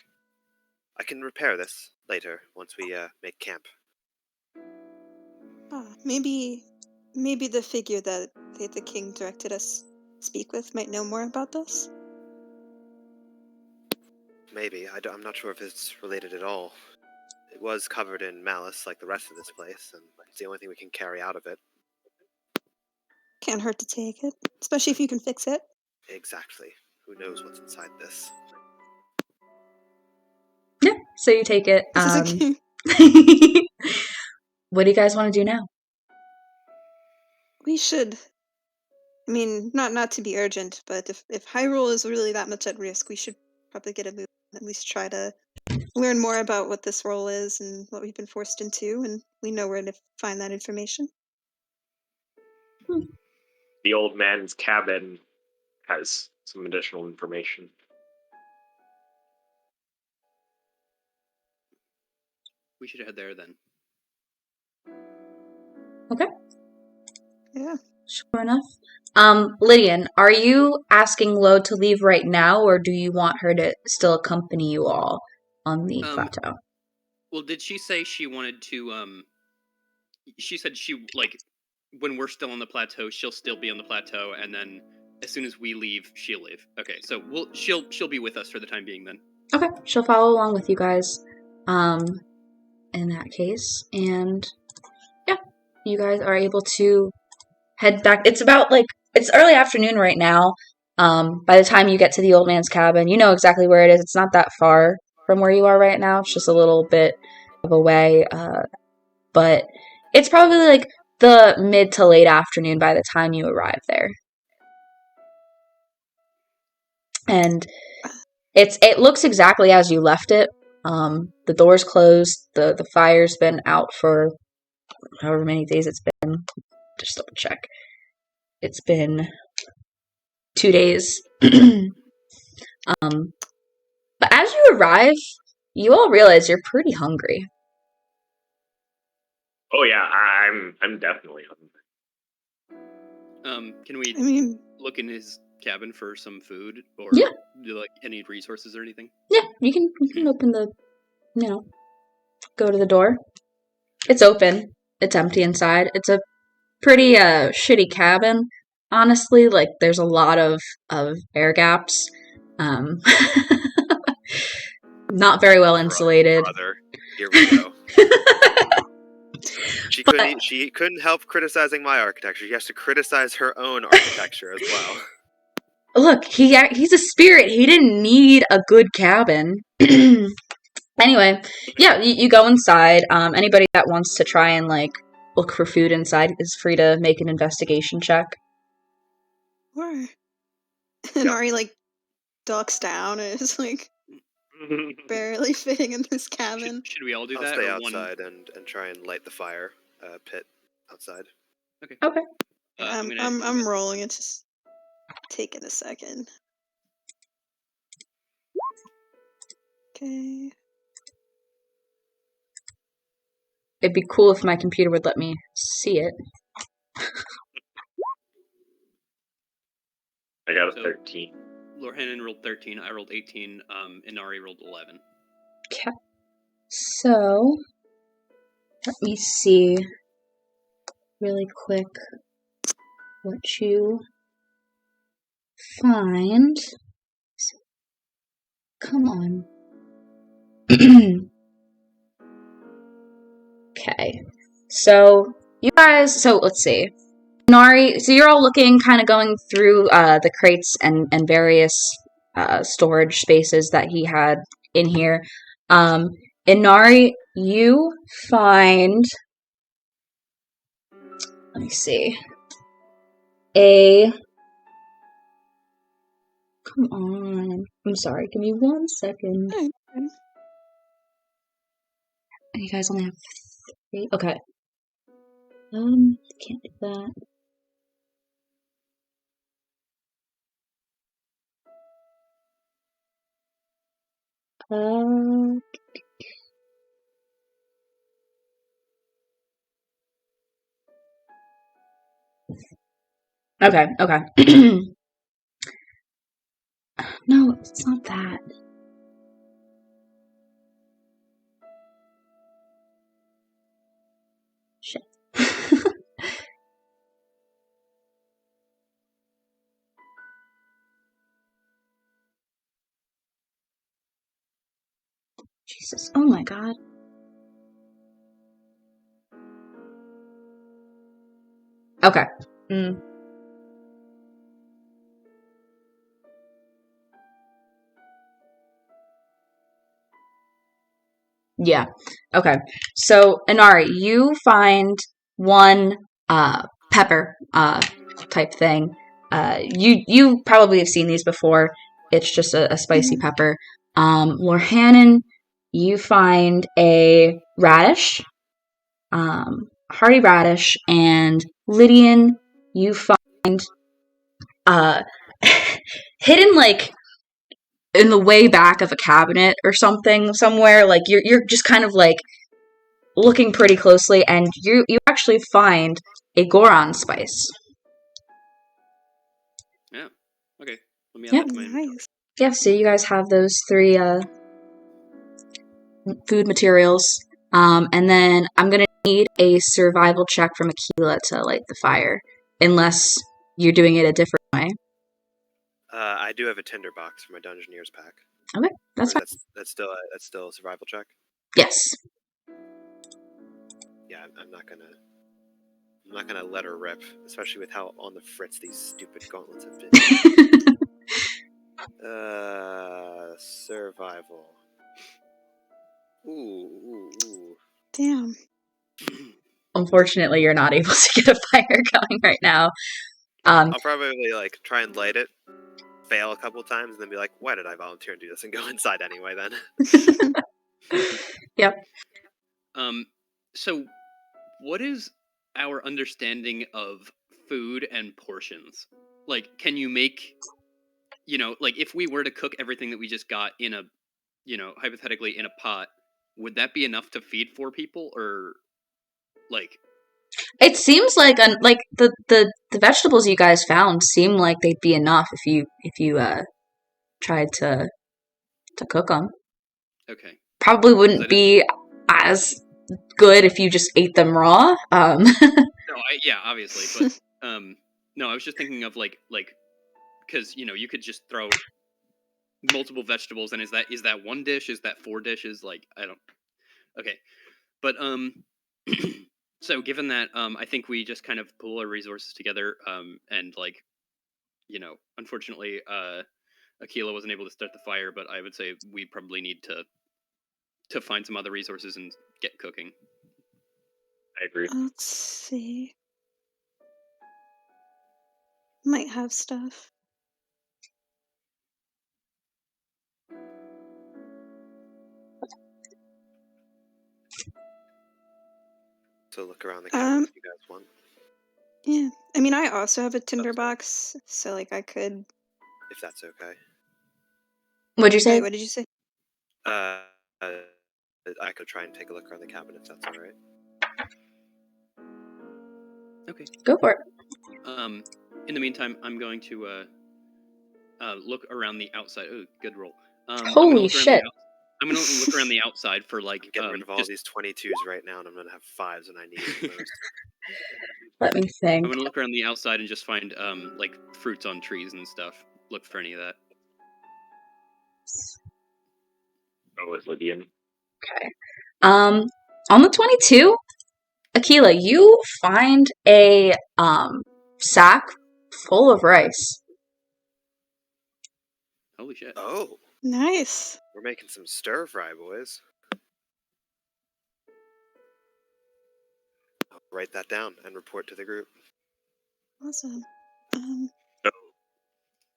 I can repair this later once we make camp. Maybe the figure that the king directed us speak with might know more about this. Maybe. I'm not sure if it's related at all. It was covered in malice like the rest of this place, and it's the only thing we can carry out of it. Can't hurt to take it, especially if you can fix it. Exactly. Who knows what's inside this? Yeah, so you take it. This is a king. What do you guys want to do now? We should. I mean, not to be urgent, but if Hyrule is really that much at risk, we should probably get a move. At least try to learn more about what this role is and what we've been forced into, and we know where to find that information. The old man's cabin has some additional information. We should head there then. Okay. Yeah. Sure enough. Lydian, are you asking Lo to leave right now, or do you want her to still accompany you all on the plateau? Well, did she say she wanted to, she said when we're still on the plateau, she'll still be on the plateau, and then as soon as we leave, she'll leave. Okay, so she'll be with us for the time being then. Okay, she'll follow along with you guys, in that case, and yeah, you guys are able to head back. It's early afternoon right now. By the time you get to the old man's cabin, you know exactly where it is. It's not that far from where you are right now. It's just a little bit of a way, but it's probably like the mid to late afternoon by the time you arrive there. And it looks exactly as you left it. The door's closed. The fire's been out for however many days it's been. Just double check. It's been 2 days. But as you arrive, you all realize you're pretty hungry. Oh yeah, I'm definitely hungry. Can we look in his cabin for some food or any resources or anything? Yeah, you can open go to the door. It's open. It's empty inside. It's a pretty shitty cabin. Honestly, like there's a lot of air gaps. Not very well insulated. Brother, here we go. She couldn't help criticizing my architecture. She has to criticize her own architecture as well. Look, he's a spirit. He didn't need a good cabin. Anyway, yeah, you go inside. Anybody that wants to try and look for food inside is free to make an investigation check. Or and Ari ducks down and is barely fitting in this cabin. Should we all do I'll that? stay outside and try and light the fire pit outside. Okay. I'm rolling. It's just taking a second. Okay. It'd be cool if my computer would let me see it. I got a 13. Lorhanan rolled 13, I rolled 18, and Ari rolled 11. Okay. So, let me see really quick what you find. Come on. Okay. So, you guys, let's see. Nari, so you're all looking, kind of going through the crates and various storage spaces that he had in here. In Nari, you find, let me see, come on, I'm sorry, give me 1 second. You guys only have 3, okay. Can't do that. Okay. No, it's not that. Shit. Jesus. Oh my god. Okay. Yeah. Okay. So, Inari, you find one pepper type thing. You probably have seen these before. It's just a spicy pepper. Lorhannon, you find a radish, hearty radish, and Lydian, you find hidden like in the way back of a cabinet or something somewhere. Like you're just kind of like looking pretty closely, and you actually find a Goron spice. Yeah. Okay. Let me add that to my inventory. Nice. Yeah, so you guys have those 3 food materials. And then I'm gonna need a survival check from Aquila to light the fire, unless you're doing it a different way. I do have a tinderbox for my Dungeoneers pack. Okay, that's fine. That's still a survival check. Yes. Yeah, I'm not gonna let her rip, especially with how on the fritz these stupid gauntlets have been. Survival. Ooh. Damn. Unfortunately, you're not able to get a fire going right now. I'll probably like try and light it, fail a couple times, and then be like, "Why did I volunteer and do this?" and go inside anyway. Then. Yep. So, what is our understanding of food and portions? Like, can you make, like if we were to cook everything that we just got in a, hypothetically in a pot, would that be enough to feed 4 people, or like? It seems like the vegetables you guys found seem like they'd be enough if you tried to cook them. Okay. Probably wouldn't be as good if you just ate them raw. No, yeah, obviously, but no, I was just thinking of like because you could just throw multiple vegetables, and is that 1 dish? Is that 4 dishes? Like, I don't. Okay, but so given that, I think we just kind of pool our resources together, and like, unfortunately, Aquila wasn't able to start the fire, but I would say we probably need to find some other resources and get cooking. I agree. Let's see. Might have stuff. So look around the cabin if you guys want. Yeah. I mean, I also have a tinderbox, so like I could. If that's okay. What'd you say? Wait, what did you say? I could try and take a look around the cabin if that's alright. Okay. Go for it. In the meantime, I'm going to look around the outside. Oh, good roll. Holy shit! I'm gonna look around the outside for like Get rid of all just, these 22s right now, and I'm gonna have 5s when I need them most. Let me think. I'm gonna look around the outside and just find like fruits on trees and stuff. Look for any of that. Oh, with Lydian. On the 22, Akila, you find a sack full of rice. Holy shit! Oh, Nice. we're making some stir fry, boys. I'll write that down and report to the group. Awesome. So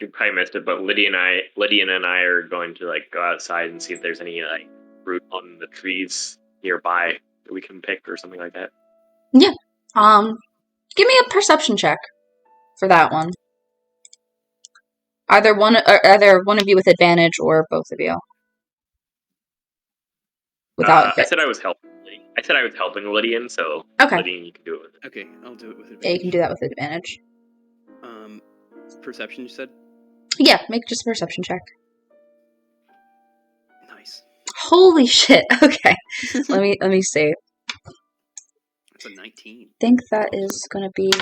you probably missed it, but Lydian and I are going to like go outside and see if there's any like fruit on the trees nearby that we can pick or something like that. Yeah. Give me a perception check for that one. Either one of you with advantage or both of you. Without I said I was helping. I said I was helping Lydian, so Okay. Lydian, you can do it with it. Okay, I'll do it with Yeah, you advantage. can do that with advantage. Perception, you said? Yeah, make just a perception check. Nice. Holy shit. Okay. let me see. That's a 19. I think that is gonna be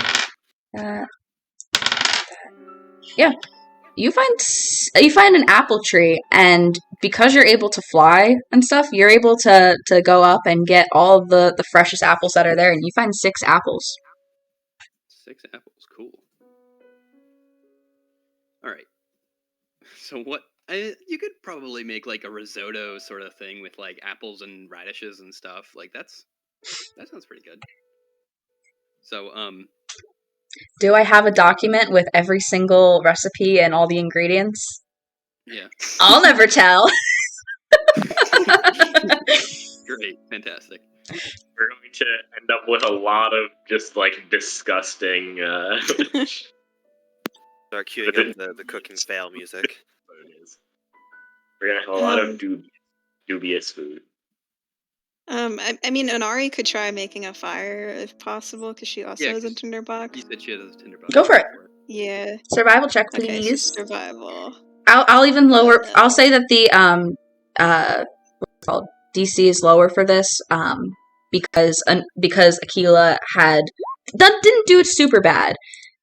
yeah. You find an apple tree, and because you're able to fly and stuff, you're able to go up and get all the freshest apples that are there, and you find 6 apples. 6 apples, cool. All right. So what? You could probably make like a risotto sort of thing with like apples and radishes and stuff. Like that sounds pretty good. So Do I have a document with every single recipe and all the ingredients? yeah. I'll never tell. Great, fantastic. We're going to end up with a lot of just like disgusting. Start queuing up the cooking fail music. We're gonna have a lot of dubious food. I mean, Inari could try making a fire if possible, because she also has a 'cause tinderbox. You said she has a tinderbox. Go for it. Yeah. Survival check, Okay, please. so survival. I'll even lower. I'll say that the what's it called, DC is lower for this because Akila didn't do it super bad.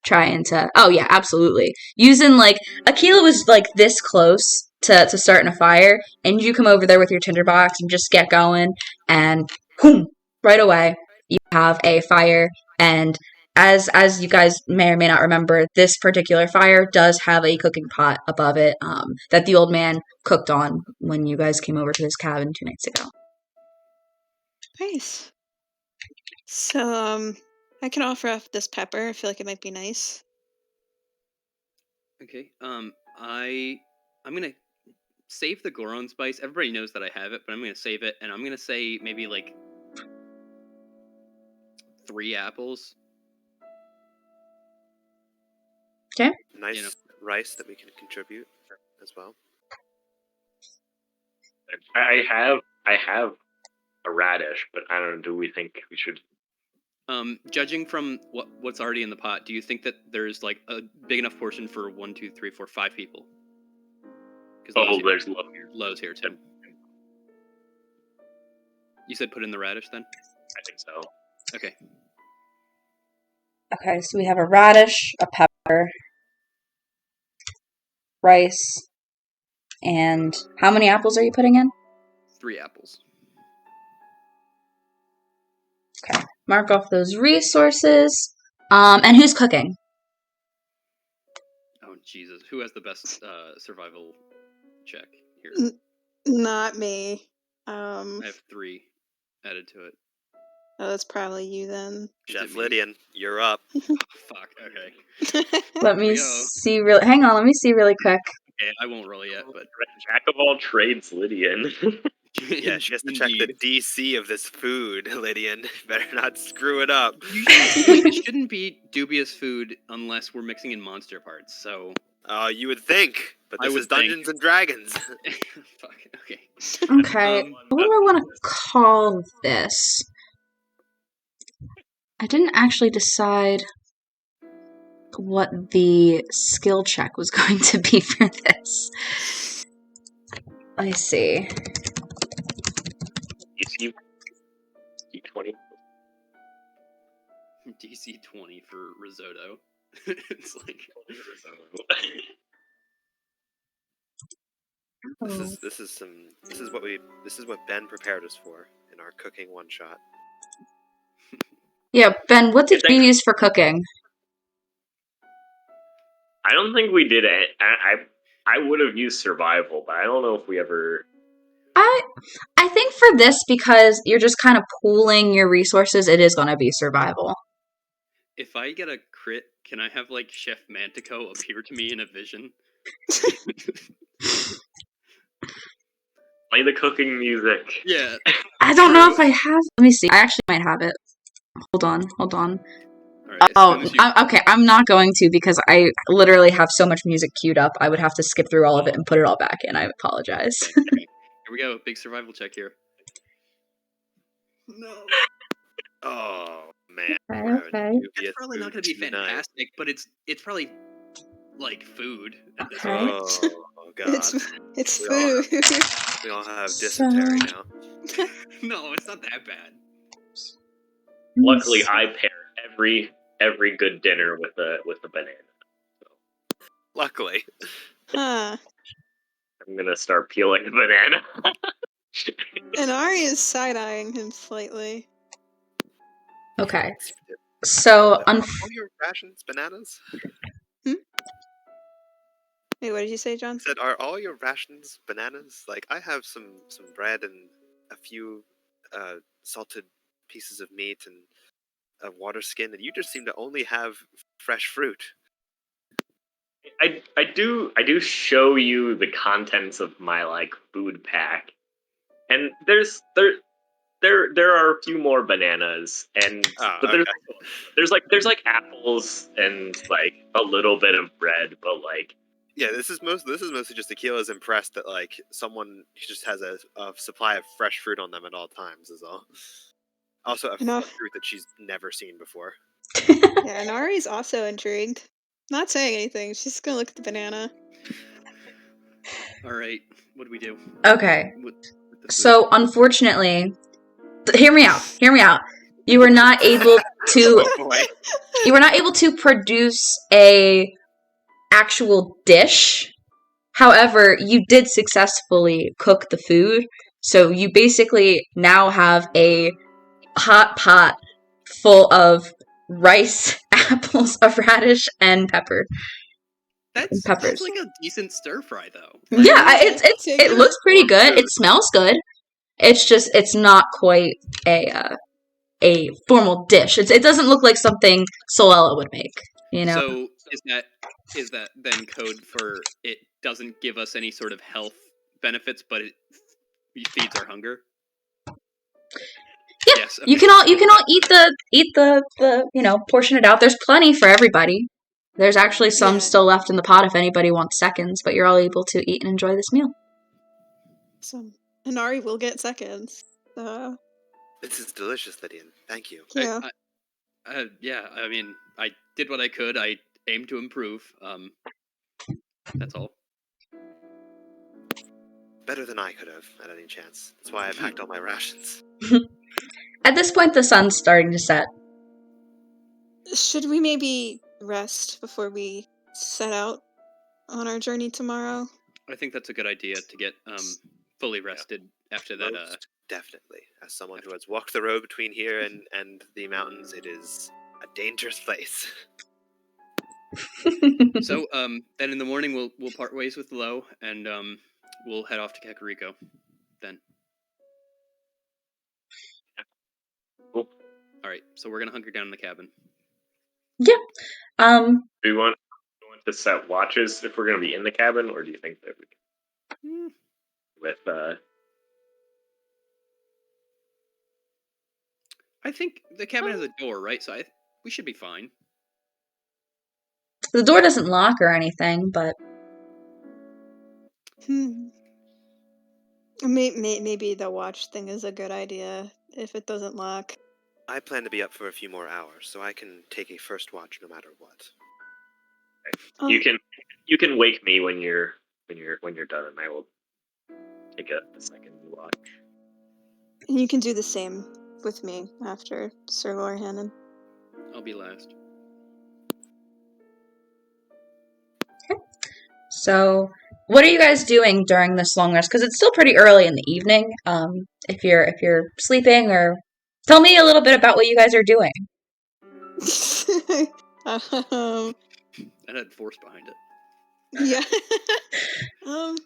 Trying to absolutely using like Akila was like this close to starting a fire, and you come over there with your tinderbox and just get going, and boom, right away you have a fire. And as you guys may or may not remember, this particular fire does have a cooking pot above it that the old man cooked on when you guys came over to his cabin 2 nights ago. Nice. So, I can offer up this pepper. I feel like it might be nice. Okay. I'm gonna save the Goron spice. Everybody knows that I have it, but I'm gonna save it, and I'm gonna say maybe like 3 apples. Okay. Nice rice that we can contribute as well. I have a radish, but I don't know. Do we think we should? Judging from what's already in the pot, do you think that there's like a big enough portion for 1, 2, 3, 4, 5 people? There's Lowe's here too. You said put in the radish then? I think so. Okay. Okay, so we have a radish, a pepper, rice, and how many apples are you putting in? 3 apples. Okay, mark off those resources. And who's cooking? Oh Jesus! Who has the best survival check here? Not me. I have 3 added to it. Oh, that's probably you then. Chef Lydian, you're up. Oh, fuck. Okay. Let me we go. see. Hang on. Let me see really quick. Okay, I won't roll yet, but Jack of all trades, Lydian. Yeah, she has to check the DC of this food, Lydian. Better not screw it up. Usually, it shouldn't be dubious food unless we're mixing in monster parts. So. You would think, but this is Dungeons and Dragons. Fuck. Okay. Okay. What do I want to call this? I didn't actually decide what the skill check was going to be for this. I see. 20. DC 20 for risotto. It's like This is what Ben prepared us for in our cooking one shot. Yeah, Ben, what did It's you use for cooking? I don't think we did it. I would have used survival, but I don't know if we ever. I think for this, because you're just kind of pooling your resources, it is going to be survival. if I get a crit, can I have like Chef Mantico appear to me in a vision? Play the cooking music. Yeah. I don't know if I have. Let me see. I actually might have it. Hold on. All right, Oh, okay. I'm not going to because I literally have so much music queued up. I would have to skip through all of it and put it all back in. I apologize. Okay. Here we go. Big survival check here. No. Oh man, Okay. It's probably not going to be fantastic, but it's probably like food at this Okay. point. Oh god, It's We all food. we all have dysentery now. No, it's not that bad. Luckily, I pair every good dinner with a banana. Luckily, Huh. I'm gonna start peeling the banana. And Ari is side-eyeing him slightly. Okay. So, are all your rations bananas? Wait, what did you say, John? I said, are all your rations bananas? Like, I have some bread and a few salted pieces of meat and a water skin, and you just seem to only have fresh fruit. I do show you the contents of my like food pack, and there are a few more bananas, and but there's like apples and like a little bit of bread, but like Yeah, this is mostly just Akila's impressed that like someone just has a supply of fresh fruit on them at all times is all. Also, a Enough. fruit that she's never seen before. Yeah, and Ari's also intrigued. Not saying anything. She's just gonna look at the banana. All right, what do we do? Okay. With the food? So, unfortunately, hear me out. You were not able to. Oh boy. You were not able to produce a actual dish. However, you did successfully cook the food. So you basically now have a hot pot full of rice, apples, a radish, and peppers. That's like a decent stir fry, though. Like, Yeah, it looks pretty good. It smells good. It's just it's not quite a formal dish. It doesn't look like something Solella would make. You know. So is that then code for it doesn't give us any sort of health benefits, but it feeds our hunger? Yeah, Yes. Okay. you can all eat the portion it out. There's plenty for everybody. There's actually some still left in the pot if anybody wants seconds, but you're all able to eat and enjoy this meal. And Ari will get seconds. This is delicious, Lydian. Thank you. Yeah. Yeah, I mean, I did what I could. I aimed to improve. That's all. Better than I could have, at any chance. That's why I packed all my rations. At this point, the sun's starting to set. Should we maybe rest before we set out on our journey tomorrow? I think that's a good idea to get fully rested after that. Most definitely. As someone who has walked the road between here and the mountains, it is a dangerous place. So then in the morning we'll part ways with Lo, and we'll head off to Kakariko. Then. Cool. All right, so we're gonna hunker down in the cabin. Yeah. Do you want to set watches if we're going to be in the cabin, or do you think that we can with I think the cabin has a door, right? So we should be fine. The door doesn't lock or anything, but Maybe the watch thing is a good idea if it doesn't lock. I plan to be up for a few more hours, so I can take a first watch no matter what. you can wake me when you're done, and I will take a second watch. And you can do the same with me after Sir Lorhannon. I'll be last. So, what are you guys doing during this long rest? Because it's still pretty early in the evening. If you're sleeping, or tell me a little bit about what you guys are doing. That had force behind it. Yeah. I don't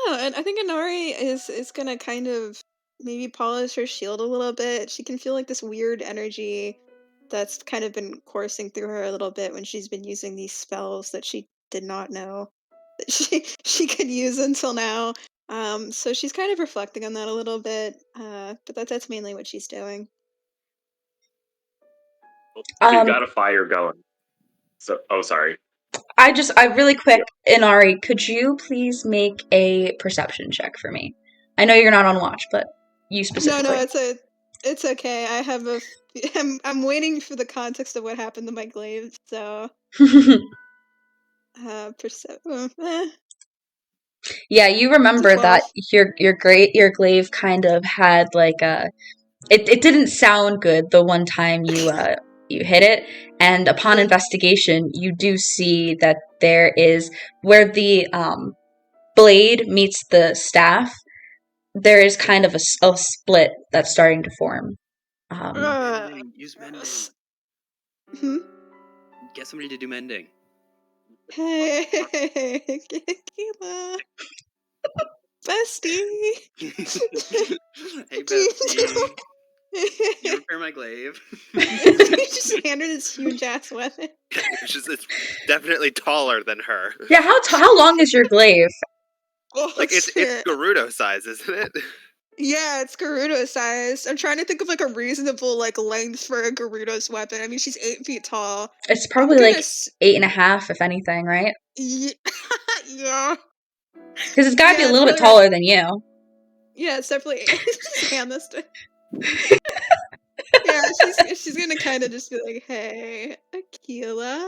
know. And I think Inari is gonna kind of maybe polish her shield a little bit. She can feel like this weird energy that's kind of been coursing through her a little bit when she's been using these spells that she did not know that she could use until now. So she's kind of reflecting on that a little bit. But that's mainly what she's doing. She's got a fire going. So, sorry. I really quick, Inari, could you please make a perception check for me? I know you're not on watch, but you specifically. No, it's okay. I have I'm waiting for the context of what happened to my glaive, so Yeah, you remember that your glaive kind of had like a it didn't sound good the one time you hit it, and upon investigation you do see that there is where the blade meets the staff, there is kind of a split that's starting to form. Use mending. Hmm? Get somebody to do mending. Hey, Kayla. Bestie. Hey, bestie. You repair my glaive. You just hand her this huge ass weapon. It's definitely taller than her. Yeah, how long is your glaive? Oh, Like it's Gerudo size, isn't it? Yeah, it's Gerudo size. I'm trying to think of like a reasonable like length for a Gerudo's weapon. I mean, she's 8 feet tall. It's probably like 8.5, if anything, right? Yeah. Yeah. Because it's got to be a little bit taller than you. Yeah, it's definitely. Just hand this to. Yeah, she's gonna kind of just be like, "Hey, Akila."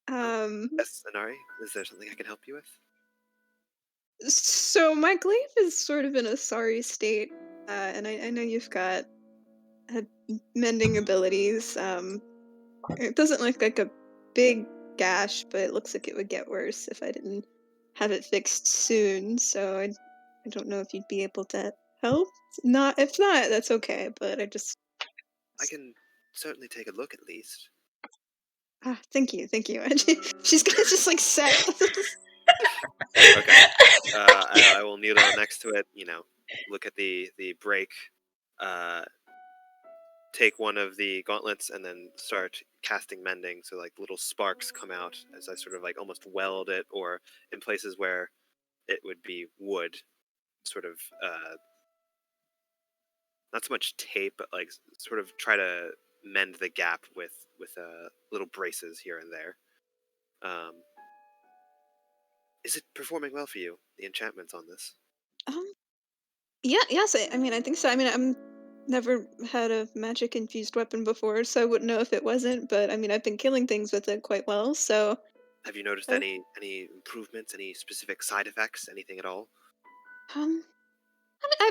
Yes, Inari. Is there something I can help you with? So my glaive is sort of in a sorry state, and I know you've got mending abilities. It doesn't look like a big gash, but it looks like it would get worse if I didn't have it fixed soon. So I don't know if you'd be able to help. If not, that's okay. But I can certainly take a look at least. Thank you. And she's gonna just like set. Okay. I will kneel down next to it. Look at the break. Take one of the gauntlets and then start casting mending. So like little sparks come out as I sort of like almost weld it, or in places where it would be wood, sort of not so much tape, but like sort of try to mend the gap with little braces here and there. Is it performing well for you? The enchantments on this? Yeah, yes. I mean, I think so. I mean, I'm never had a magic infused weapon before, so I wouldn't know if it wasn't. But I mean, I've been killing things with it quite well. So, have you noticed any improvements, any specific side effects, anything at all? I mean,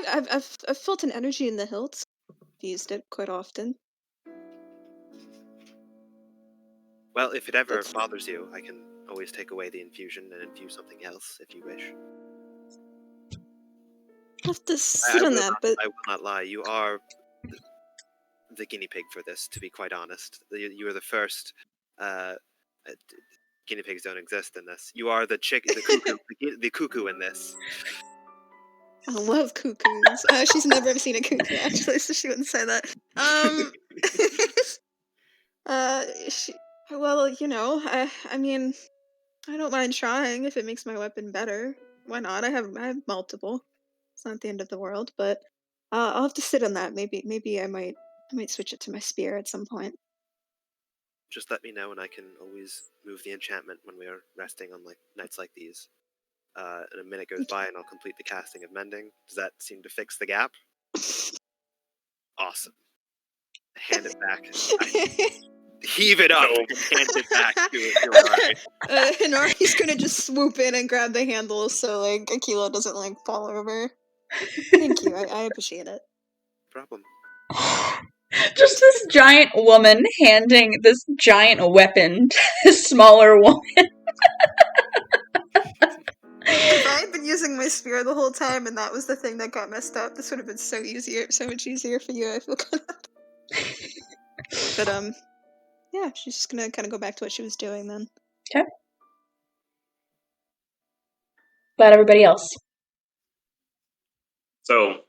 I've felt an energy in the hilts. I've used it quite often. Well, if it ever bothers you, I can always take away the infusion and infuse something else if you wish. I'll have to sit on that, but I will not lie. You are the guinea pig for this, to be quite honest. You are the first. Guinea pigs don't exist in this. You are the cuckoo, the cuckoo in this. I love cuckoos. She's never ever seen a cuckoo, actually, so she wouldn't say that. Well, I mean, I don't mind trying if it makes my weapon better. Why not? I have multiple. It's not the end of the world, but I'll have to sit on that. Maybe I might switch it to my spear at some point. Just let me know, and I can always move the enchantment when we are resting on like nights like these. And a minute goes by, and I'll complete the casting of mending. Does that seem to fix the gap? Awesome. Hand it back. Heave it up and hand it back to it. Hinari's gonna just swoop in and grab the handle so like Akila doesn't like fall over. Thank you, I appreciate it. No problem. Just this giant woman handing this giant weapon to this smaller woman. If I had been using my spear the whole time and that was the thing that got messed up, this would have been so much easier for you. I feel kind of. But yeah, she's just gonna kind of go back to what she was doing then. Okay. About everybody else. So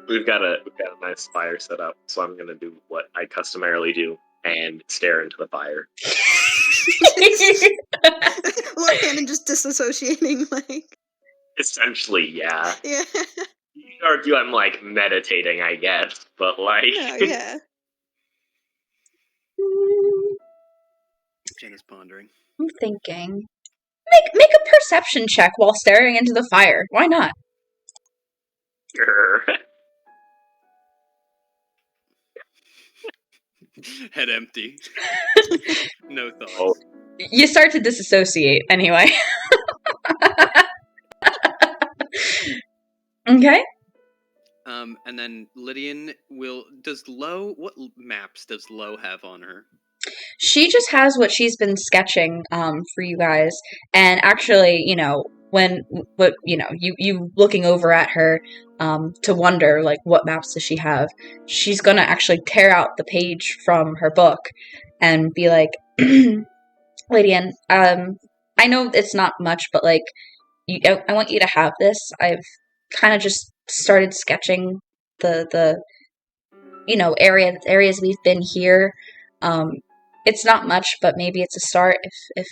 we've got a nice fire set up. So I'm gonna do what I customarily do and stare into the fire. Lord Cannon just disassociating, like. Essentially, yeah. Yeah. You could argue I'm like meditating, I guess, but like. No, yeah. Jen is pondering. I'm thinking. Make a perception check while staring into the fire. Why not? Sure. Head empty. No thoughts. Oh. You start to disassociate anyway. Okay. And then Lydian what maps does Lo have on her? She just has what she's been sketching for you guys, and actually, you looking over at her to wonder like what maps does she have. She's gonna actually tear out the page from her book and be like, Lydian, I know it's not much, but like, I want you to have this. I've kind of just started sketching the areas we've been here. It's not much, but maybe it's a start if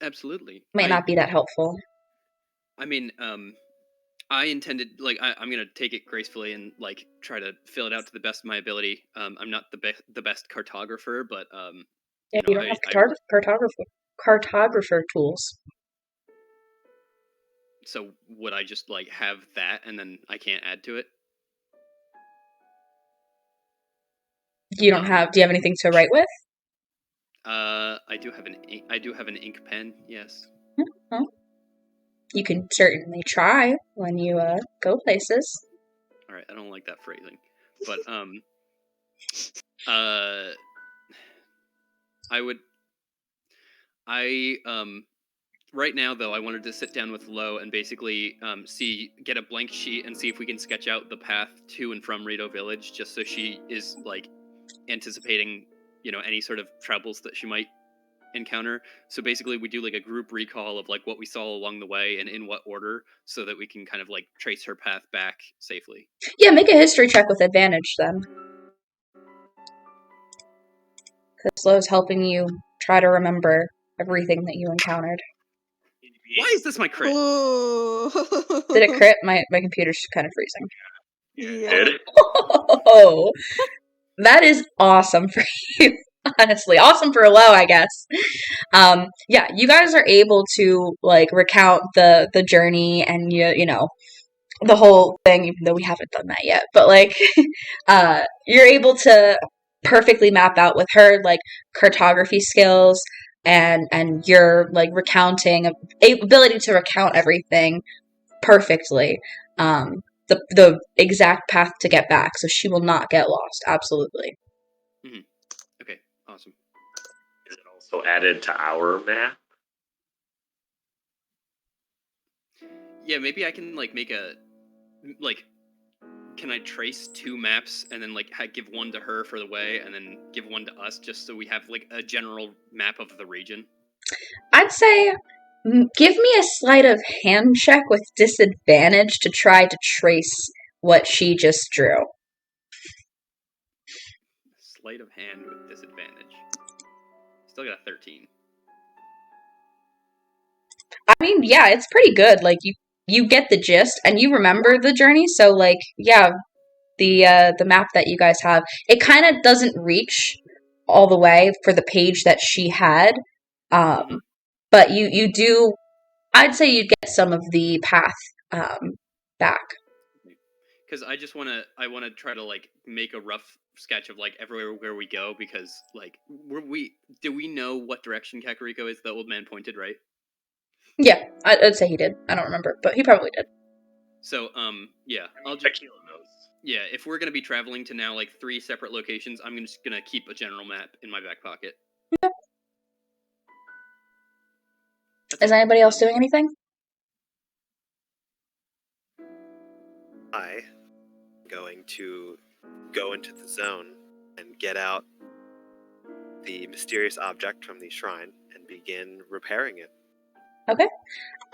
Absolutely. might not be that helpful. I mean, I intended, like, I'm gonna take it gracefully and like try to fill it out to the best of my ability. I'm not the best cartographer, but Yeah, you don't have cartographer tools. So would I just like have that and then I can't add to it? You don't have. Do you have anything to write with? I do have an ink pen. Yes. Well, you can certainly try when you go places. All right. I don't like that phrasing, but right now though I wanted to sit down with Lo and basically get a blank sheet and see if we can sketch out the path to and from Rito Village, just so she is like anticipating any sort of troubles that she might encounter. So basically we do like a group recall of like what we saw along the way and in what order, so that we can kind of like trace her path back safely. Yeah, make a history check with advantage then. Because Lo's helping you try to remember everything that you encountered. Why is this my crit? Ooh. Did it crit? My computer's kind of freezing. Yeah. Oh, that is awesome for you. Honestly, awesome for Lo, I guess. Yeah, you guys are able to like recount the journey and the whole thing, even though we haven't done that yet. But like, you're able to perfectly map out with her like cartography skills and your like recounting ability to recount everything perfectly. The exact path to get back, so she will not get lost. Absolutely. Mm-hmm. Okay, awesome. Is it also added to our map? Yeah, maybe I can like make can I trace two maps and then like give one to her for the way and then give one to us, just so we have like a general map of the region? I'd say give me a sleight of hand check with disadvantage to try to trace what she just drew. Sleight of hand with disadvantage. Still got a 13. I mean, yeah, it's pretty good. Like you get the gist and you remember the journey, so like yeah, the map that you guys have, it kind of doesn't reach all the way for the page that she had. But you do, I'd say you get some of the path back. Because I want to try to like make a rough sketch of like everywhere where we go, because like do we know what direction Kakariko is? The old man pointed, right? Yeah, I'd say he did. I don't remember, but he probably did. So yeah, I'll Tequila knows. Yeah, if we're gonna be traveling to now like 3 separate locations, I'm just gonna keep a general map in my back pocket. Is anybody else doing anything? I going to go into the zone and get out the mysterious object from the shrine and begin repairing it. Okay.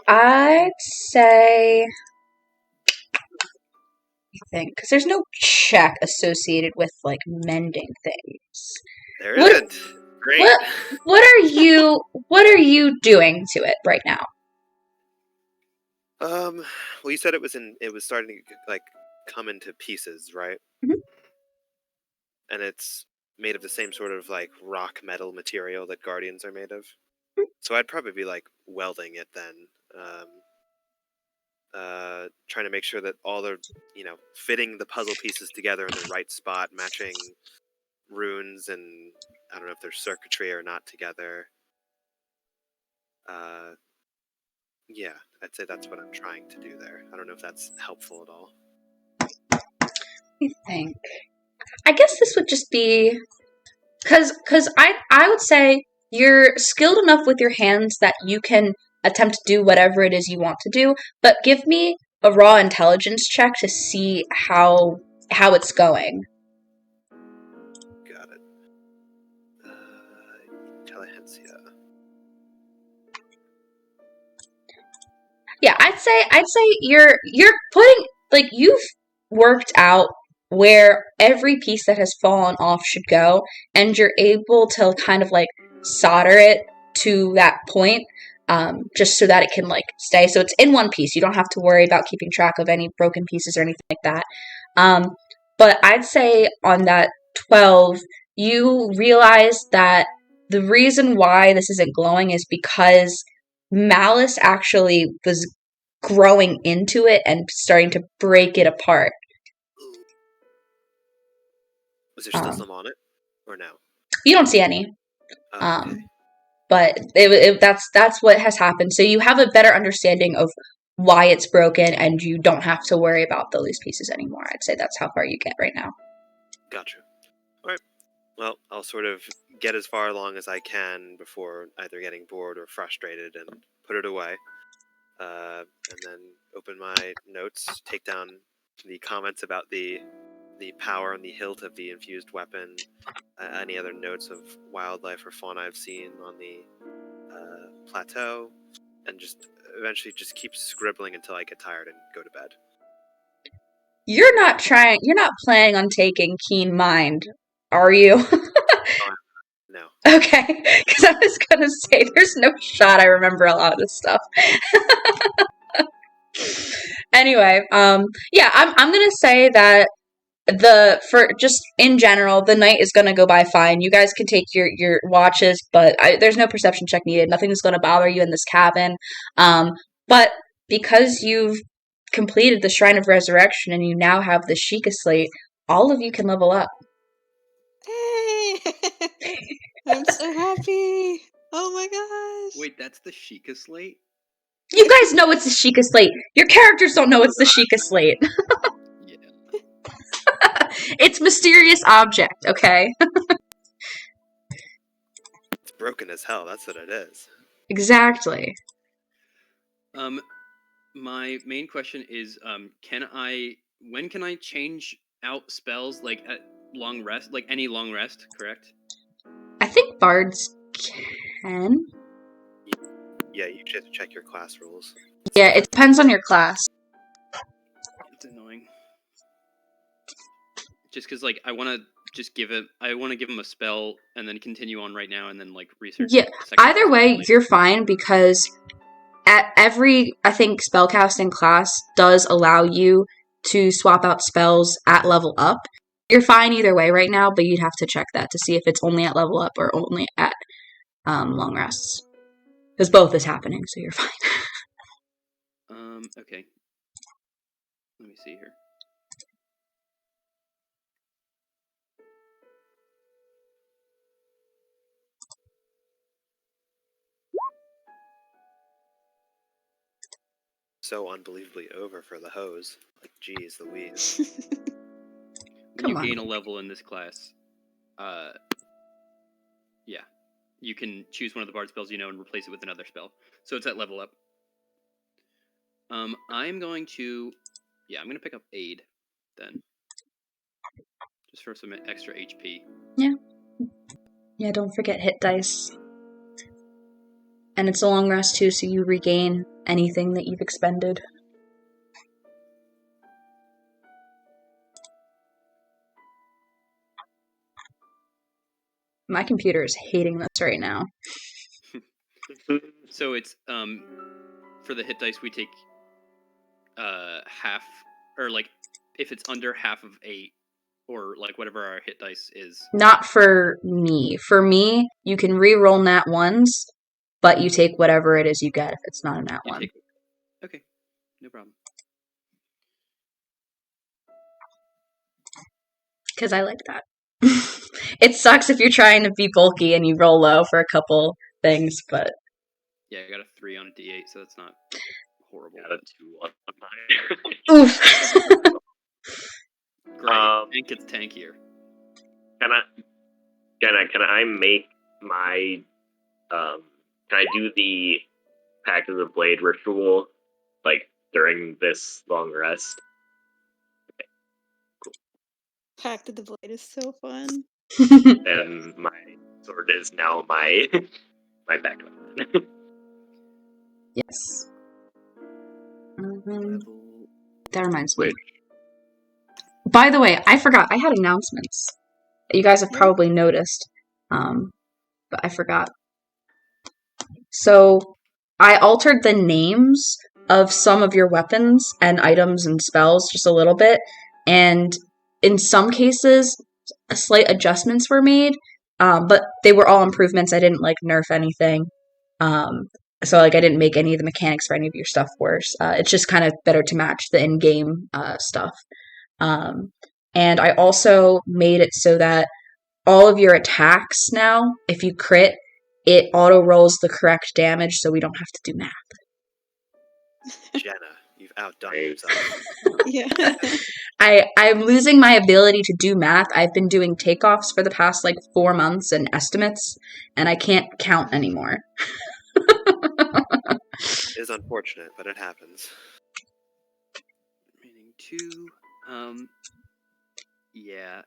I'd say... I think, because there's no check associated with, like, mending things. There What- isn't. Great. What are you doing to it right now? Well, you said it was starting to like come into pieces, right? Mhm. And it's made of the same sort of like rock metal material that guardians are made of. So I'd probably be like welding it then, trying to make sure that all the fitting the puzzle pieces together in the right spot, matching runes, and I don't know if there's circuitry or not together. Yeah, I'd say that's what I'm trying to do there. I don't know if that's helpful at all. I think. I guess this would just be because I would say you're skilled enough with your hands that you can attempt to do whatever it is you want to do, but give me a raw intelligence check to see how it's going. Got it. Intelligentsia. Yeah, I'd say you're putting, like, you've worked out where every piece that has fallen off should go, and you're able to kind of like solder it to that point, just so that it can like stay. So it's in one piece. You don't have to worry about keeping track of any broken pieces or anything like that. But I'd say on that 12, you realize that the reason why this isn't glowing is because Malice actually was growing into it and starting to break it apart. Was there still some on it, or no? You don't see any, Okay. but that's what has happened. So you have a better understanding of why it's broken, and you don't have to worry about the loose pieces anymore. I'd say that's how far you get right now. Gotcha. All right. Well, I'll sort of get as far along as I can before either getting bored or frustrated and put it away. And then open my notes, take down the comments about the power and the hilt of the infused weapon, any other notes of wildlife or fauna I've seen on the plateau, and just eventually just keep scribbling until I get tired and go to bed. You're not planning on taking Keen Mind, are you? No. Okay, because I was gonna say there's no shot I remember a lot of this stuff. Anyway, yeah, I'm gonna say that for just in general, the night is gonna go by fine. You guys can take your watches, but there's no perception check needed. Nothing is gonna bother you in this cabin. But because you've completed the Shrine of Resurrection and you now have the Sheikah Slate, all of you can level up. Hey! I'm so happy. Oh my gosh. Wait, that's the Sheikah Slate? You guys know it's the Sheikah Slate. Your characters don't know it's the Sheikah Slate. Yeah. It's mysterious object, okay? It's broken as hell, that's what it is. Exactly. My main question is, when can I change out spells, like, at long rest? Like, any long rest, correct? I think bards can. Yeah, you just have to check your class rules. Yeah, it depends on your class. It's annoying. Just because, like, I want to give him a spell and then continue on right now and then, like, research. Yeah, second either spell way, later. you're fine because at every, I think, spellcasting class does allow you to swap out spells at level up. You're fine either way right now, but you'd have to check that to see if it's only at level up or only at long rests. Because both is happening, so you're fine. Okay. Let me see here. So unbelievably over for the hose. Like, geez Louise. when you Come on. gain a level in this class, yeah, you can choose one of the bard spells you know and replace it with another spell. So it's at level up. I'm going to pick up Aid then, just for some extra HP. Yeah, don't forget hit dice. And it's a long rest too, so you regain anything that you've expended. My computer is hating this right now. So it's for the hit dice we take half, or like if it's under half of 8, or like whatever our hit dice is. Not for me. For me, you can re-roll nat ones, but you take whatever it is you get if it's not a nat one. Okay, no problem. Because I like that. It sucks if you're trying to be bulky and you roll low for a couple things, but... Yeah, I got a 3 on a d8, so that's not horrible. Got a 2 on mine. Oof. Great. Tank gets tankier. Can I make my can I do the Pact of the Blade ritual like during this long rest? Pact of the Blade is so fun. And my sword is now my backup. Yes. That reminds me. By the way, I forgot. I had announcements. You guys have probably noticed. But I forgot. So, I altered the names of some of your weapons and items and spells just a little bit. And in some cases, slight adjustments were made. But they were all improvements. I didn't, nerf anything. So, I didn't make any of the mechanics for any of your stuff worse. It's just kind of better to match the in-game stuff. And I also made it so that all of your attacks now, if you crit, it auto-rolls the correct damage, so we don't have to do math. Jenna, you've outdone yourself. Yeah. I'm losing my ability to do math. I've been doing takeoffs for the past, 4 months and estimates, and I can't count anymore. It is unfortunate, but it happens. Remaining 2. Yeah.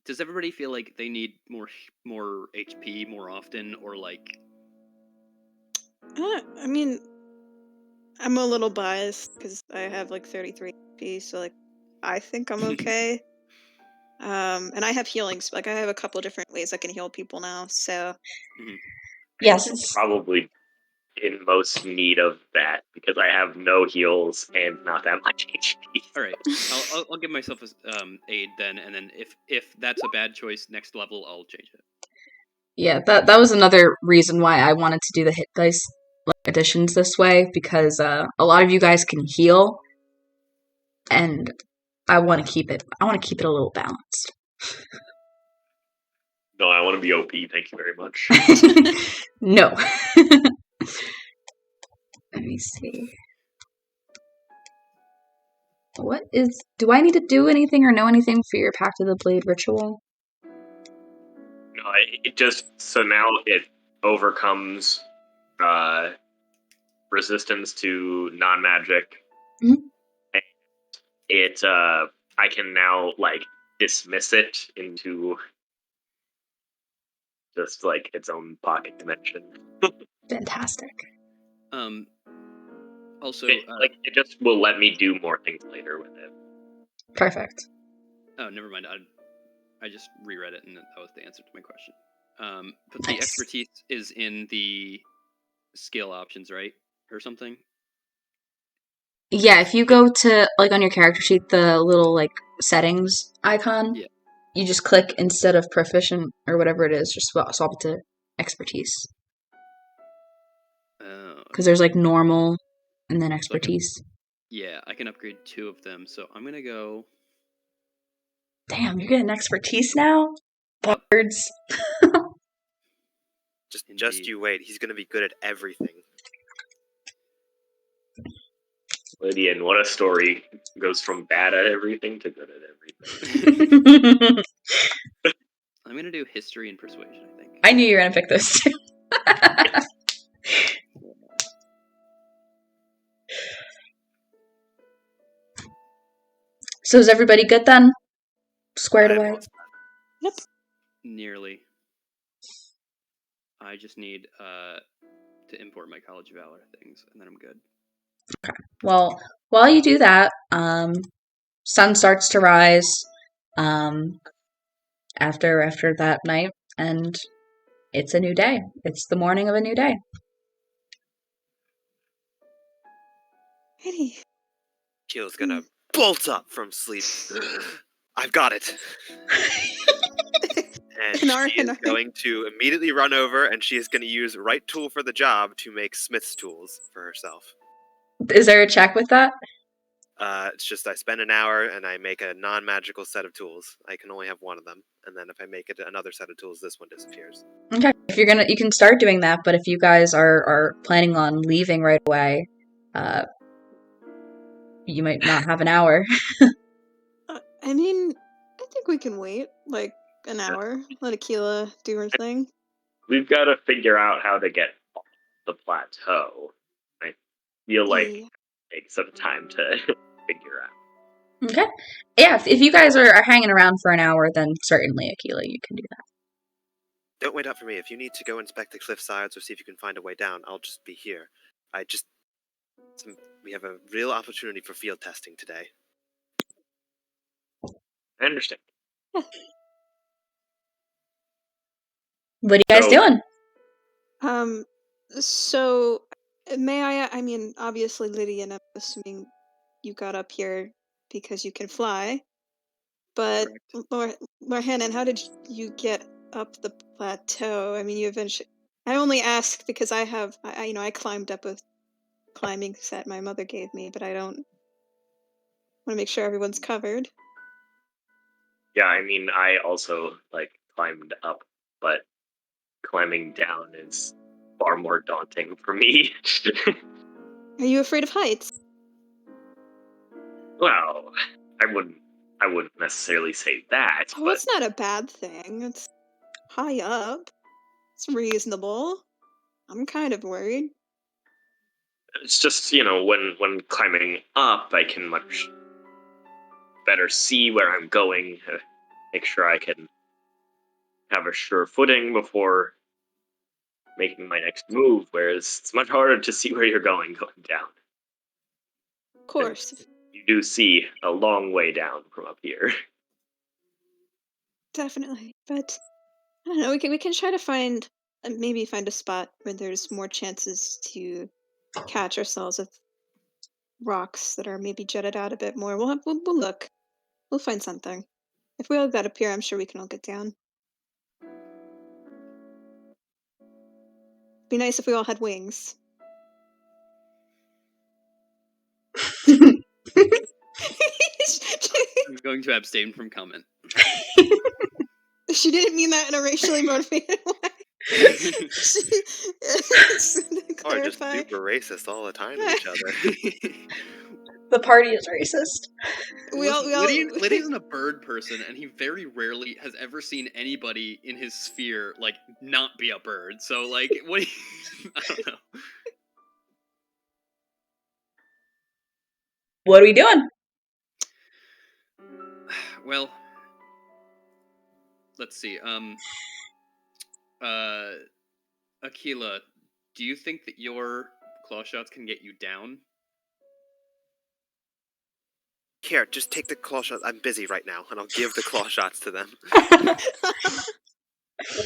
Does everybody feel like they need more HP more often, or I mean, I'm a little biased because I have 33 HP, so I think I'm okay. And I have healings. I have a couple different ways I can heal people now. So Yes. Probably in most need of that because I have no heals and not that much HP. all right, I'll give myself aid then, and then if that's a bad choice, next level I'll change it. Yeah, that was another reason why I wanted to do the hit dice additions this way, because a lot of you guys can heal, and I want to keep it a little balanced. No, I want to be OP. Thank you very much. No. Let me see. Do I need to do anything or know anything for your Pact of the Blade ritual? No, it just so now it overcomes resistance to non-magic. Mhm. And it I can now dismiss it into just its own pocket dimension. Fantastic. Also, it just will let me do more things later with it. Perfect. Oh, never mind. I just reread it, and that was the answer to my question. But Nice. the expertise is in the skill options, right, or something? Yeah, if you go to on your character sheet, the little settings icon, Yeah. You just click instead of proficient or whatever it is, just swap it to expertise. Because there's normal and then expertise. Yeah, I can upgrade 2 of them, so I'm gonna go. Damn, you're getting expertise now? Bards. Just you wait. He's gonna be good at everything. Lydian, what a story. Goes from bad at everything to good at everything. I'm gonna do history and persuasion, I think. I knew you were gonna pick those two. So is everybody good then? Squared I am away? all set. Yep. Nearly. I just need to import my College of Valor things, and then I'm good. Well, while you do that, sun starts to rise after that night, and it's a new day. It's the morning of a new day. Eddie. Keel's gonna bolt up from sleep. I've got it. And she is going to immediately run over, and she is going to use right tool for the job to make smith's tools for herself. Is there a check with that? It's just I spend an hour and I make a non-magical set of tools. I can only have one of them, and then if I make it another set of tools, this one disappears. Okay. If you're gonna, you can start doing that. But if you guys are planning on leaving right away, you might not have an hour. I mean, I think we can wait like an hour. Let Aquila do her thing. We've got to figure out how to get off the plateau. I feel like Yeah. it takes some time to figure out. Okay. Yeah. If you guys are hanging around for an hour, then certainly, Aquila, you can do that. Don't wait up for me. If you need to go inspect the cliff sides or see if you can find a way down, I'll just be here. We have a real opportunity for field testing today. I understand. What are you guys doing? So may I mean, obviously, Lydian, I'm assuming you got up here because you can fly. But Lorhanan, how did you get up the plateau? I mean, you eventually. I only ask because I climbed up a climbing set my mother gave me, but I don't want to make sure everyone's covered. Yeah, I mean, I also climbed up, but climbing down is far more daunting for me. Are you afraid of heights? Well, I wouldn't necessarily say that, Oh, but it's not a bad thing. It's high up. It's reasonable. I'm kind of worried. it's just, when climbing up, I can much better see where I'm going, make sure I can have a sure footing before making my next move, whereas it's much harder to see where you're going down. Of course. You do see a long way down from up here. Definitely. But I don't know, we can try to find maybe find a spot where there's more chances to catch ourselves with rocks that are maybe jutted out a bit more. We'll look. We'll find something. If we all got up here, I'm sure we can all get down. Be nice if we all had wings. I'm going to abstain from comment. She didn't mean that in a racially motivated way. Or just super racist all the time to each other. The party is racist. Lydian's a bird person, and he very rarely has ever seen anybody in his sphere not be a bird. So what? I don't know. What are we doing? Well, let's see. Aquila, do you think that your claw shots can get you down? Here, just take the claw shots. I'm busy right now, and I'll give the claw shots to them.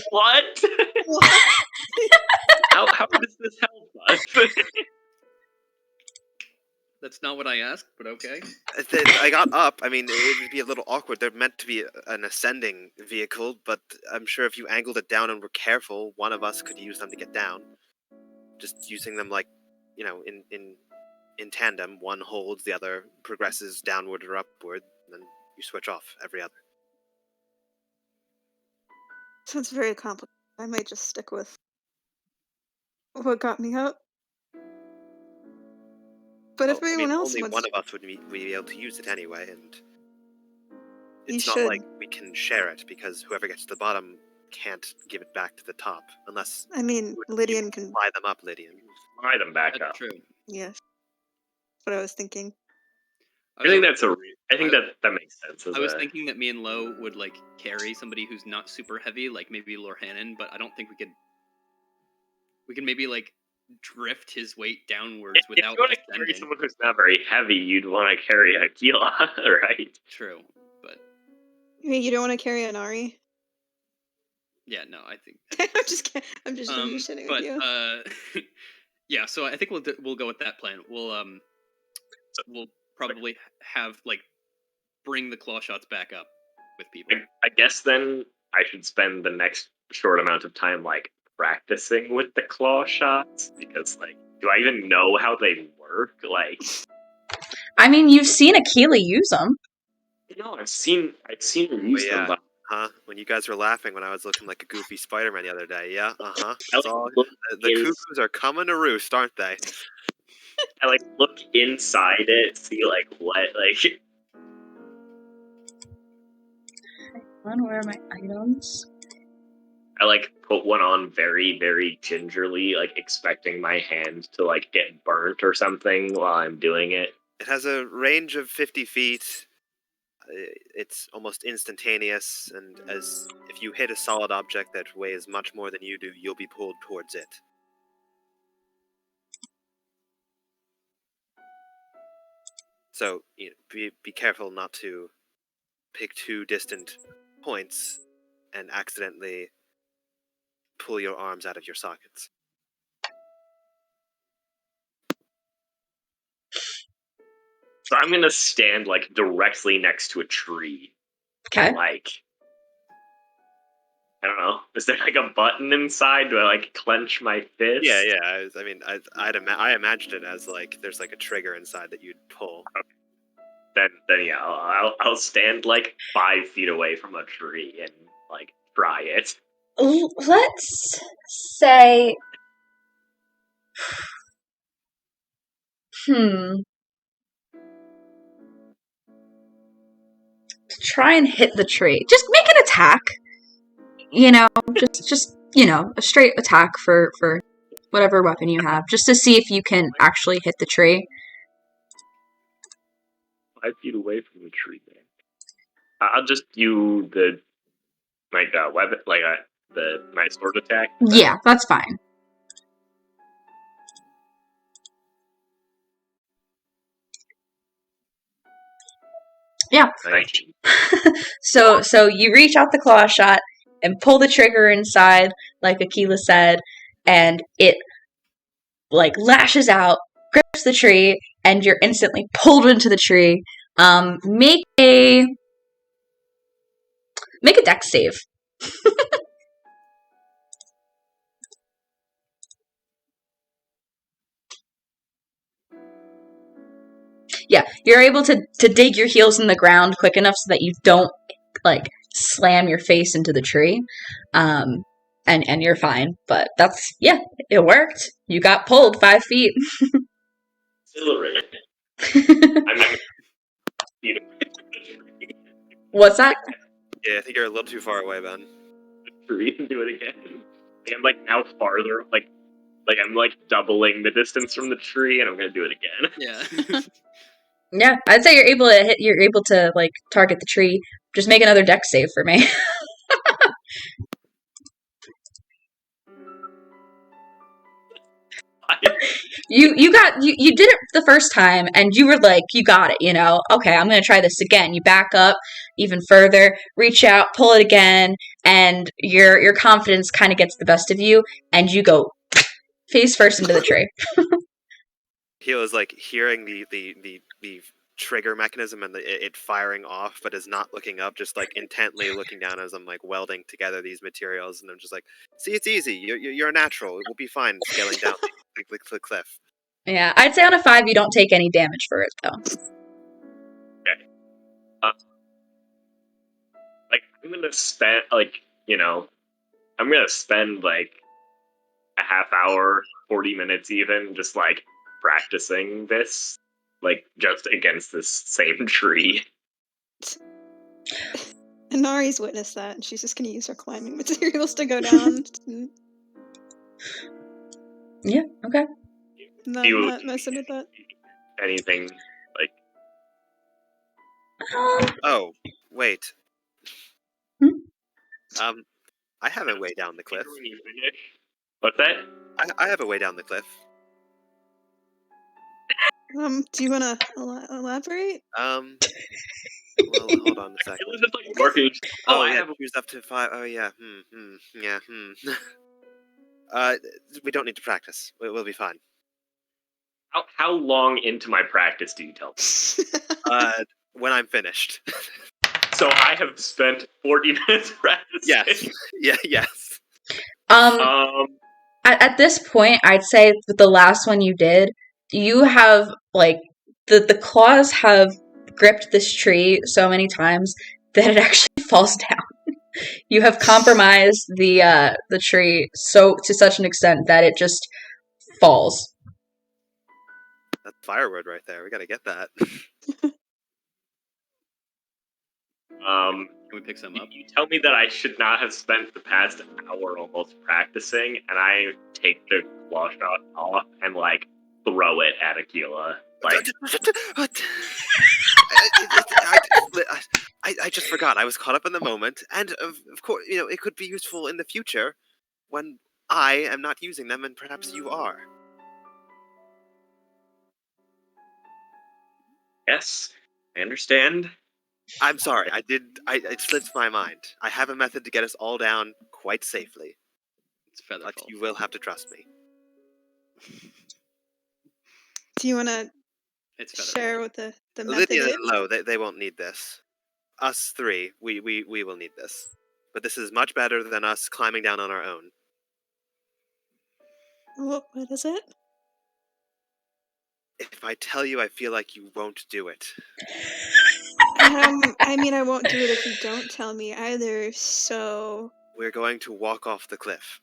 What? How does this help us? That's not what I asked, but okay. I got up. I mean, it would be a little awkward. They're meant to be an ascending vehicle, but I'm sure if you angled it down and were careful, one of us could use them to get down. Just using them in tandem. One holds, the other progresses downward or upward, and then you switch off every other. Sounds very complicated. I might just stick with what got me up. But if Well, I everyone mean, else only wants one to, of us would be able to use it anyway, and You it's not should. like we can share it because whoever gets to the bottom can't give it back to the top unless I mean, you Lydian can. fly them up, Lydian. Fly them back That's up. true. Yes. That's what I was thinking. I think that's I think that makes sense. I was thinking that me and Lo would like carry somebody who's not super heavy, like maybe Lorhannon, but I don't think we could. We can maybe like drift his weight downwards if without you want to carry ascending. someone who's not very heavy, you'd want to carry Aquila, right? True, but I mean, you don't want to carry Anari? yeah, no, I think. I'm just kidding. I'm just shitting with But you. yeah, so I think we'll go with that plan. We'll probably have like bring the claw shots back up with people. I guess then I should spend the next short amount of time like practicing with the claw shots because like, do I even know how they work? Like, I mean, you've seen Akila use them. no, I've seen her use yeah. them, but Huh? When you guys were laughing when I was looking like a goofy Spider-Man the other day, yeah? I It's like all look the in- cuckoos are coming to roost, aren't they? I like look inside it, see like what like. Where are my items? I like put one on very, very gingerly, like expecting my hand to like get burnt or something while I'm doing it. It has a range of 50 feet. It's almost instantaneous, and as if you hit a solid object that weighs much more than you do, you'll be pulled towards it. So be careful not to pick too distant points and accidentally pull your arms out of your sockets. So I'm gonna stand like directly next to a tree. Okay. Like, I don't know. Is there like a button inside? Do I like clench my fist? Yeah. I imagined it as like there's like a trigger inside that you'd pull. Then yeah, I'll stand like 5 feet away from a tree and like try it. Let's say, try and hit the tree. Just make an attack. Just a straight attack for whatever weapon you have, just to see if you can actually hit the tree. 5 feet away from the tree. Then I'll just do the like weapon, like my sword attack. Yeah, that's fine. Yeah. 19. So you reach out the claw shot and pull the trigger inside, like Akila said, and it like lashes out, grips the tree, and you're instantly pulled into the tree. Make a dex save. Yeah, you're able to dig your heels in the ground quick enough so that you don't like slam your face into the tree. And you're fine. But it worked. You got pulled 5 feet. Exhilarating. I'm What's that? Yeah, I think you're a little too far away, Ben. tree and do it again. I'm like now farther, like I'm like doubling the distance from the tree, and I'm gonna do it again. Yeah. Yeah, I'd say you're able to like target the tree. Just make another dex save for me. You did it the first time and you were like, you got it, okay, I'm gonna try this again. You back up even further, reach out, pull it again, and your confidence kind of gets the best of you, and you go face first into the tree. He was like hearing the trigger mechanism and it firing off, but is not looking up, just like intently looking down as I'm like welding together these materials, and I'm just like, see, it's easy. You're a natural. It will be fine scaling down the cliff. Yeah, I'd say on a 5 you don't take any damage for it though. Okay. Like I'm gonna spend I'm gonna spend like a half hour, 40 minutes even, just like practicing this like just against this same tree. Inari's witnessed that, and she's just gonna use her climbing materials to go down. Yeah, okay. Not messing with that. Anything like Oh, wait. Hmm? I have a way down the cliff. when you finish? What's that? I have a way down the cliff. Do you wanna elaborate? Well, hold on a It second. was just like working. Oh, I yeah, have. choose up to 5. Oh, yeah. Yeah. We don't need to practice. We'll be fine. How long into my practice do you tell me? When I'm finished. So I have spent 40 minutes practicing. Yes. Yes. At this point, I'd say with the last one you did, you have like the claws have gripped this tree so many times that it actually falls down. You have compromised the tree to such an extent that it just falls. That's firewood right there. We gotta get that. Can we pick some up? You tell me that I should not have spent the past hour almost practicing, and I take the claw shot off and like throw it at Aquila. Like, I just forgot. I was caught up in the moment, and of course, it could be useful in the future when I am not using them, and perhaps you are. yes, I understand. I'm sorry. It slipped my mind. I have a method to get us all down quite safely, It's feather but fall. you will have to trust me. Do you wanna It's feather share fall. what the method Lydia is? and Lo, they won't need this. Us three, we will need this. But this is much better than us climbing down on our own. What is it? If I tell you, I feel like you won't do it. I mean, I won't do it if you don't tell me either, so... We're going to walk off the cliff.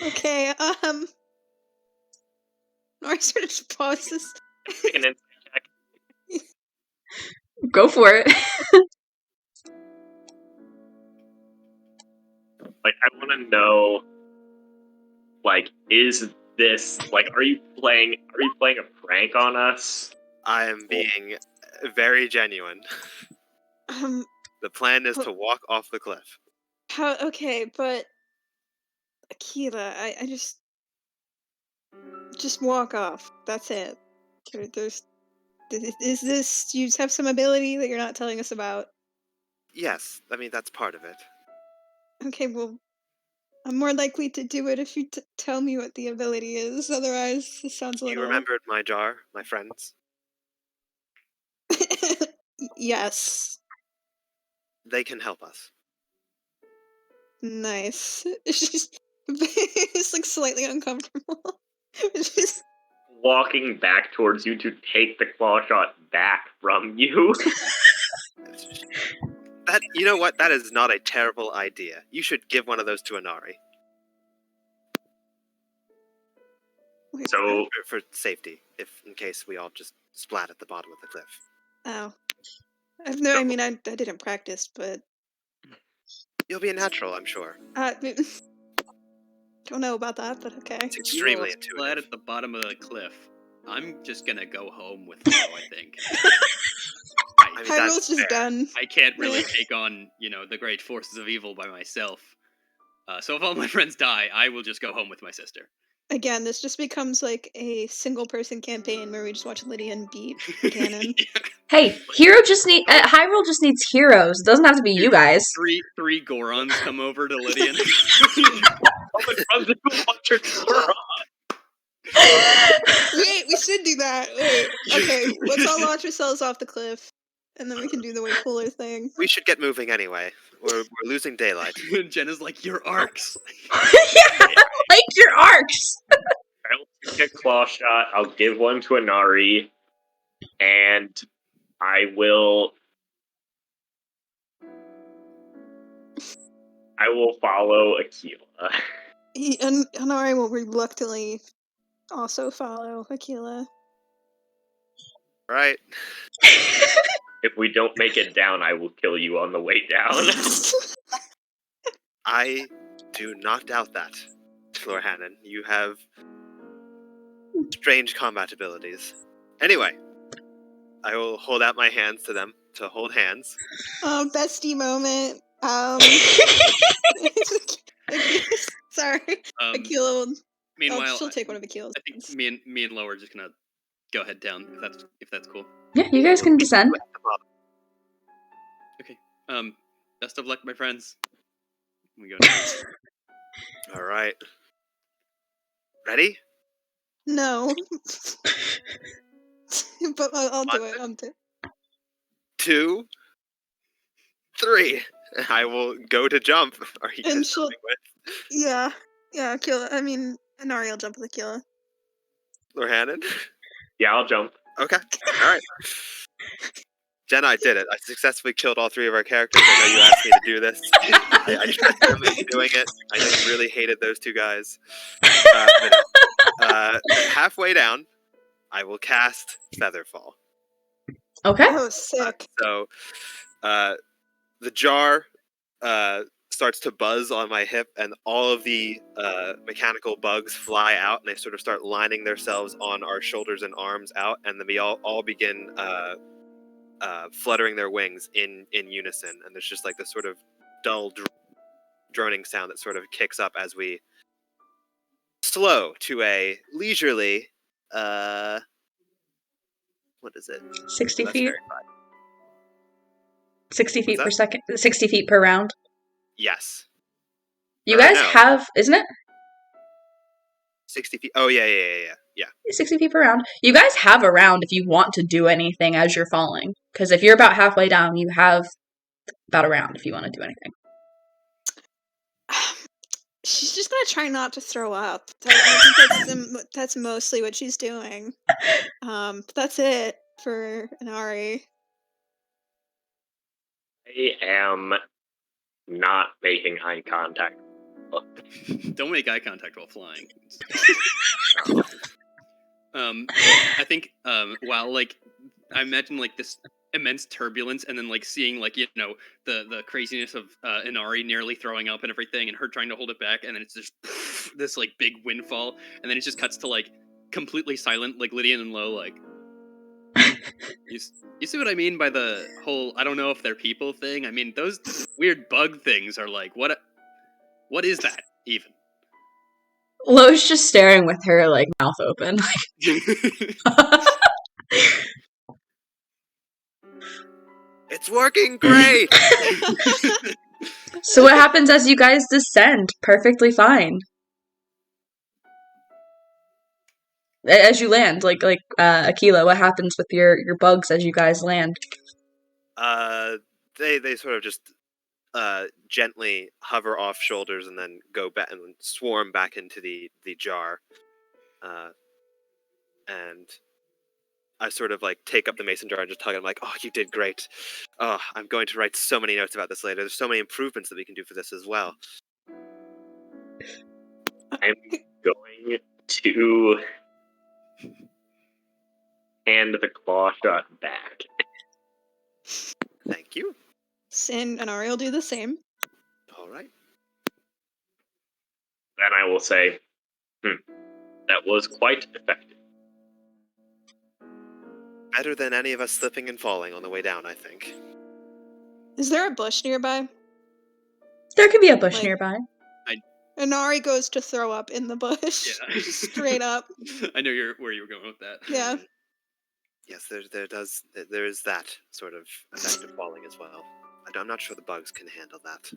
Okay, Nori sort of just pauses. Make an insight check. Go for it. Like, I want to know, like, is this like, are you playing a prank on us? I am being very genuine. The plan is to walk off the cliff. Okay, but... Akira, I just walk off. That's it. Is this... Do you have some ability that you're not telling us about? Yes, I mean, that's part of it. Okay, well... I'm more likely to do it if you tell me what the ability is. Otherwise, this sounds a little... You remembered my jar, my friends? Yes. They can help us. Nice. It's like slightly uncomfortable. Just... Walking back towards you to take the claw shot back from you. You know what? That is not a terrible idea. You should give one of those to Inari. So For safety, in case we all just splat at the bottom of the cliff. Oh. I mean, I didn't practice, but... You'll be a natural, I'm sure. Don't know about that, but okay. It's extremely Flat intuitive. at the bottom of the cliff. I'm just gonna go home with Flo, I think. I mean, Hyrule's just done. I can't really take on, the great forces of evil by myself. So if all my friends die, I will just go home with my sister. Again, this just becomes like a single-person campaign where we just watch Lydian beat Ganon. Hey, Hyrule just needs heroes. It doesn't have to be you guys. Three Gorons come over to Lydian. Wait, we should do that. Wait, okay, let's all launch ourselves off the cliff, and then we can do the way cooler thing. We should get moving anyway. We're losing daylight. And Jenna's like, your arcs. Yeah, like your arcs. I'll take a claw shot. I'll give one to Inari, and I will follow Aquila. Inari will reluctantly also follow Aquila. Right. If we don't make it down, I will kill you on the way down. I do not doubt that, Lord Hannon. You have strange combat abilities. Anyway, I will hold out my hands to them to hold hands. Bestie moment. Sorry. Akila will. Meanwhile, she'll take one of Akila's. I think me and Lo are just gonna go head down if that's cool. Yeah, you guys can descend. Okay. Best of luck, my friends. We go down. All right. Ready? No. But I'll do it. I'll do it. 2, 3. I will go to jump. Are you And guys she'll- jumping with Yeah. Yeah, Akila. I mean, Inari will jump with Akila. Lord Hannon? Yeah, I'll jump. Okay. All right. Jenna, I did it. I successfully killed all 3 of our characters. I know you asked me to do this. I tricked them into doing it. I just really hated those 2 guys. Halfway down, I will cast Featherfall. Okay. Oh, sick. So, the jar starts to buzz on my hip, and all of the mechanical bugs fly out, and they sort of start lining themselves on our shoulders and arms out, and then we all begin fluttering their wings in unison, and there's just like this sort of dull droning sound that sort of kicks up as we slow to a leisurely what is it? 60 That's feet. very fine. 60 feet What's per that? second. 60 feet per round. Yes. You Or guys no. have, isn't it? 60 feet. Oh, yeah. 60 feet per round. You guys have a round if you want to do anything as you're falling. Because if you're about halfway down, you have about a round if you want to do anything. She's just gonna try not to throw up. I think that's mostly what she's doing. But that's it for Inari. I am not making eye contact. Don't make eye contact while flying. I think while like I imagine like this immense turbulence, and then like seeing like the craziness of Inari nearly throwing up and everything, and her trying to hold it back, and then it's just this like big windfall, and then it just cuts to like completely silent, like Lydian and Lo, like you see what I mean by the whole I don't know if they're people thing. I mean those weird bug things are like what is that even? Lo's just staring with her like mouth open. It's working great. So what happens as you guys descend? Perfectly fine. As you land, like Akila, what happens with your bugs as you guys land? They sort of just gently hover off shoulders and then go back and swarm back into the jar. And I sort of like take up the mason jar and just tug it. I'm like, oh, you did great. Oh, I'm going to write so many notes about this later. There's so many improvements that we can do for this as well. I'm going to hand the claw shot back. Thank you. Sin and Inari will do the same. All right. Then I will say, that was quite effective. Better than any of us slipping and falling on the way down, I think. Is there a bush nearby? There could be a bush Like- nearby. Inari goes to throw up in the bush. Yeah. Straight up. I know where you were going with that. Yeah. Yes, there is that sort of effect of falling as well. I'm not sure the bugs can handle that.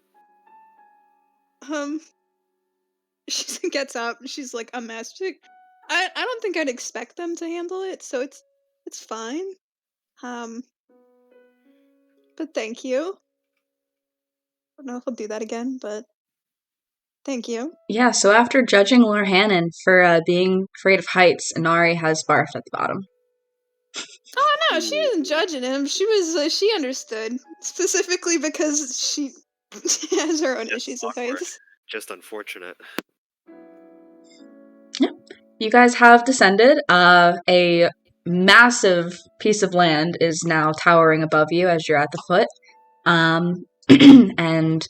She gets up. She's like a mess. She's like, I don't think I'd expect them to handle it, so it's fine. But thank you. I don't know if I'll do that again, but thank you. Yeah, so after judging Lord Hannon for being afraid of heights, Inari has barfed at the bottom. Oh no, she isn't judging him. She was she understood specifically because she has her own Just issues with awkward. heights. Just unfortunate. You guys have descended. A massive piece of land is now towering above you as you're at the foot. And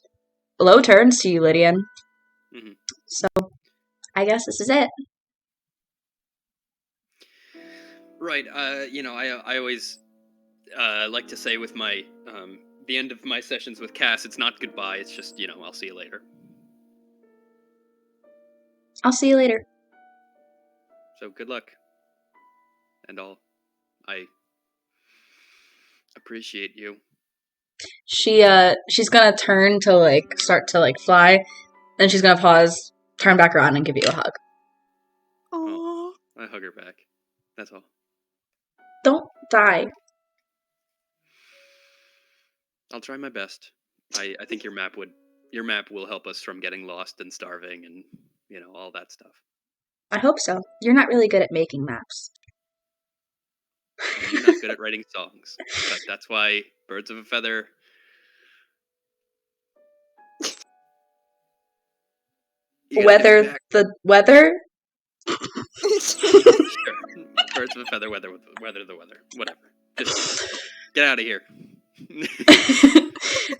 Lo turns to you, Lydian. Mhm. So I guess this is it. Right. I always like to say with my the end of my sessions with Cass, it's not goodbye. It's just I'll see you later. I'll see you later. So good luck, and I appreciate you. She's gonna turn to start to fly, then she's gonna pause, turn back around, and give you a hug. Aww. I hug her back. That's all. Don't die. I'll try my best. I think your map will help us from getting lost and starving and all that stuff. I hope so. You're not really good at making maps. And you're not good at writing songs, but that's why birds of a feather. Weather the weather? Sure. Birds of a feather, weather the weather. Whatever. Just get out of here.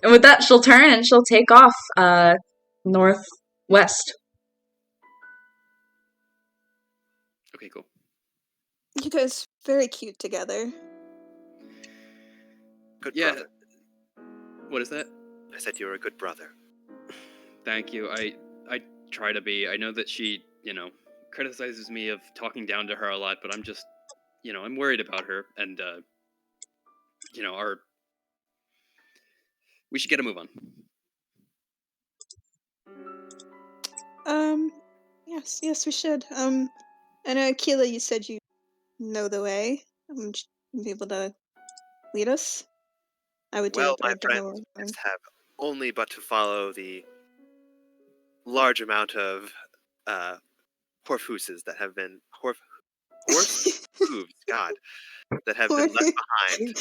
And with that, she'll turn and she'll take off northwest. Okay, cool. You guys very cute together. Good Yeah. brother. What is that? I said you were a good brother. Thank you. I try to be. I know that she, criticizes me of talking down to her a lot, but I'm just, I'm worried about her, and we should get a move on. Yes, we should. And Akila, you said you know the way. Would you be able to lead us? I would do Well, it, but my I don't know where friends we're going. have only but to follow the large amount of horfuses that have been horse hooves, God, that have been left behind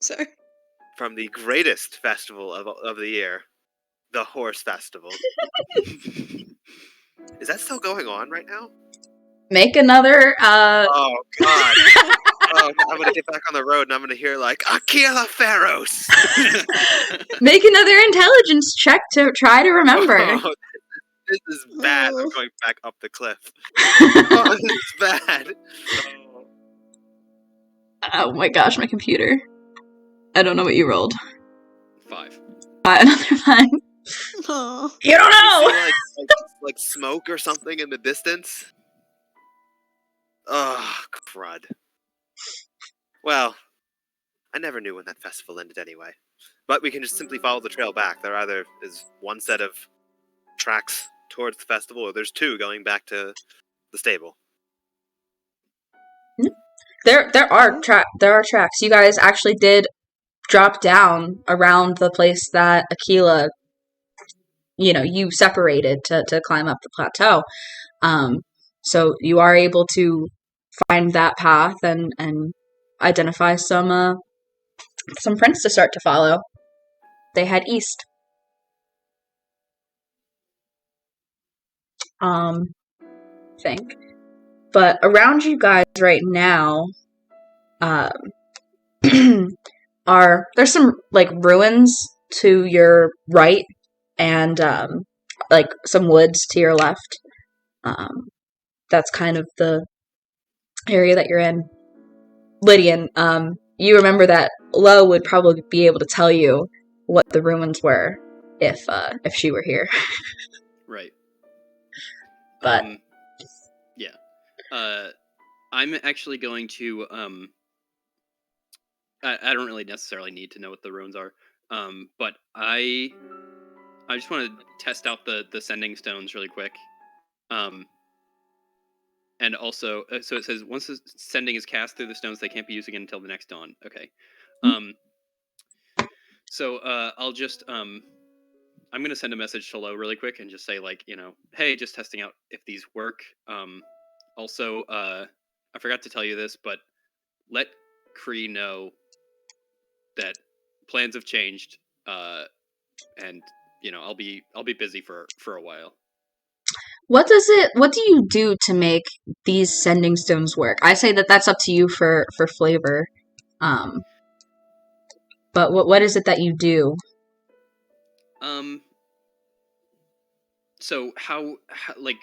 Sorry. from the greatest festival of the year, the Horse Festival. Is that still going on right now? Make another Oh God! Oh, I'm gonna get back on the road and I'm gonna hear Aquila Pharaohs. make another intelligence check to try to remember. Oh, this is bad. I'm going back up the cliff. Oh, this is bad. Oh my gosh, my computer. I don't know what you rolled. 5. Another 5. Aw. You don't know! You see like smoke or something in the distance? Oh, crud. Well, I never knew when that festival ended anyway. But we can just simply follow the trail back. There either is one set of tracks towards the festival, or there's two going back to the stable. There are tracks. You guys actually did drop down around the place that Aquila, you separated to climb up the plateau. So you are able to find that path and identify some prints to start to follow. They head east. Think. But around you guys right now, there's some ruins to your right and some woods to your left. That's kind of the area that you're in. Lydian, you remember that Lo would probably be able to tell you what the ruins were if she were here. Right. But yeah. I'm actually going to I don't really necessarily need to know what the runes are. But I just want to test out the sending stones really quick. And also, so it says once the sending is cast through the stones, they can't be used again until the next dawn. Okay. So I'll just I'm gonna send a message to Lo really quick and just say hey, just testing out if these work. Also, I forgot to tell you this, but let Kree know that plans have changed, and I'll be busy for a while. What do you do to make these sending stones work? I say that that's up to you for flavor. But what is it that you do? So how like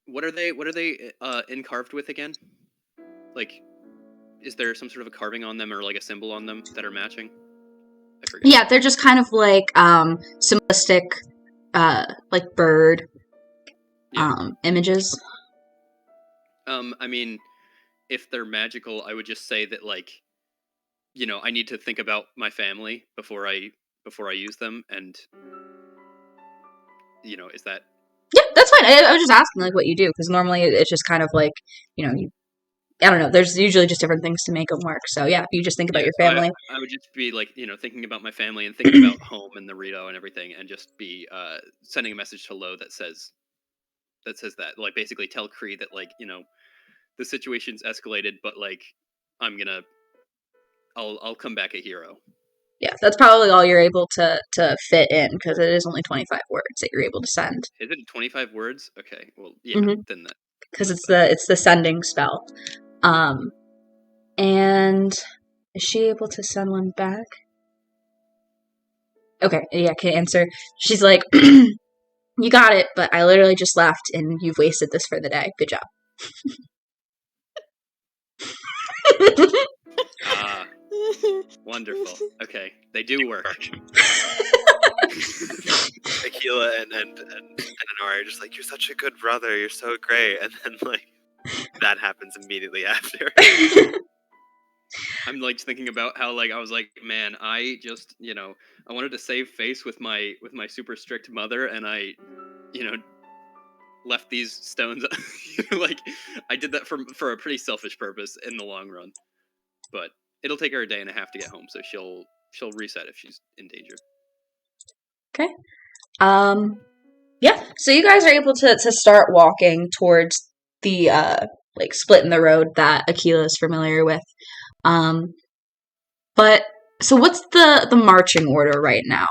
what are they encarved with again? Like, is there some sort of a carving on them or like a symbol on them that are matching? I forget. Yeah, they're just kind of like symbolistic like bird images. I mean, if they're magical, I would just say that, like, you know, I need to think about my family before I use them, and you know, is that? Yeah, that's fine. I was just asking like what you do, because normally it's just kind of like, you know, I don't know. There's usually just different things to make them work. So yeah, if you just think about your so family. I would just be like, you know, thinking about my family and thinking about home and the Rito and everything, and just be sending a message to Lo that says that, like, basically tell Kree that, like, you know, the situation's escalated, but like, I'll come back a hero. Yeah, that's probably all you're able to fit in, because it is only 25 words that you're able to send. Is it 25 words? Okay, well, yeah, then that. Because it's the sending spell. And is she able to send one back? Okay, yeah, can answer. She's like, you got it, but I literally just left, and you've wasted this for the day. Good job. Wonderful. Okay, they do work. Aquila and Honora are just like, you're such a good brother, you're so great, and then like that happens immediately after. I'm like thinking about how, like, I was like, man, I just, you know, I wanted to save face with my super strict mother, and I, you know, left these stones. Like, I did that for a pretty selfish purpose in the long run, but it'll take her a day and a half to get home, so she'll reset if she's in danger. Okay. Yeah. So you guys are able to start walking towards the like split in the road that Aquila is familiar with. But so what's the marching order right now?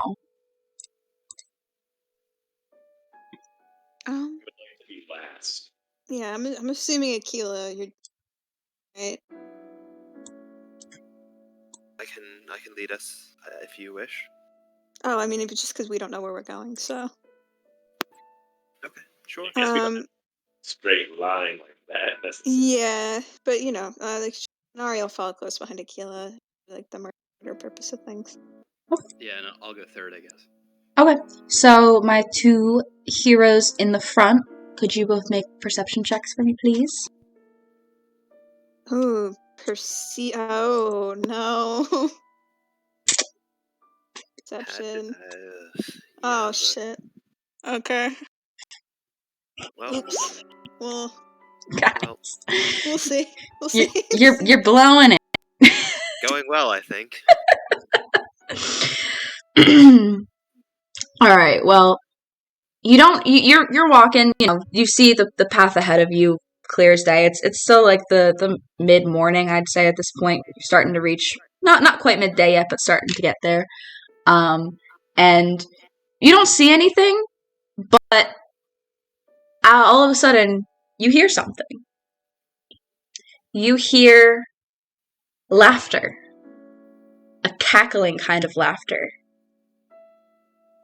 To be last. Yeah, I'm assuming Aquila, you're right. I can lead us if you wish. Oh, I mean, it's just because we don't know where we're going, so. Okay, sure. I guess we don't have a straight line like that. Yeah, but you know, like Nari will follow close behind Aquila, like the murder purpose of things. Yeah, no, I'll go third, I guess. Okay. So my two heroes in the front, could you both make perception checks for me, please? Ooh, oh no. Perception. Oh shit. Okay. Well, oops. Well, Guys, we'll see. We'll see. You're blowing it. going well, I think. All right. Well, you're walking. You know, you see the path ahead of you clear as day. It's still like the mid morning, I'd say at this point. You're starting to reach not quite midday yet, but starting to get there. And you don't see anything, but all of a sudden you hear something. You hear laughter, a cackling kind of laughter.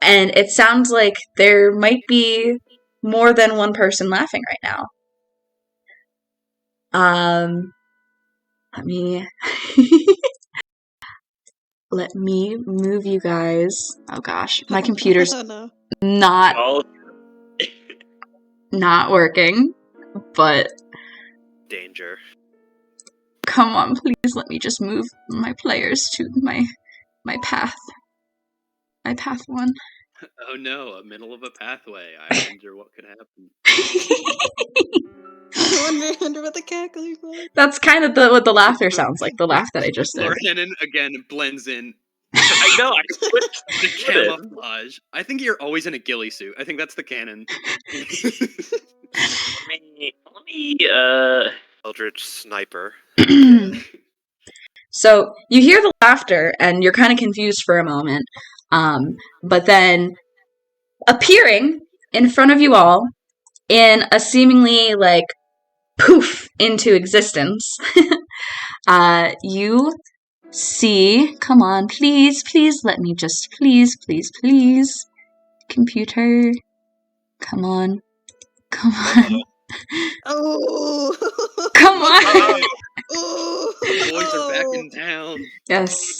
And it sounds like there might be more than one person laughing right now. Let me move you guys. Oh gosh, my computer's not working. But danger. Come on, please let me just move my players to my path. My path one. Oh no, a middle of a pathway. I wonder what could happen. I wonder what the cackling was. That's kind of what the laughter sounds like, the laugh that I just did. Lorhannon again blends in. I know, I switched the camouflage. I think you're always in a ghillie suit. I think that's the canon. let me Eldritch Sniper. So you hear the laughter and you're kind of confused for a moment. But then appearing in front of you all in a seemingly like poof into existence. You see, come on, please, let me just, please, computer, come on, Oh. come on. Oh. The boys are back in town. Yes.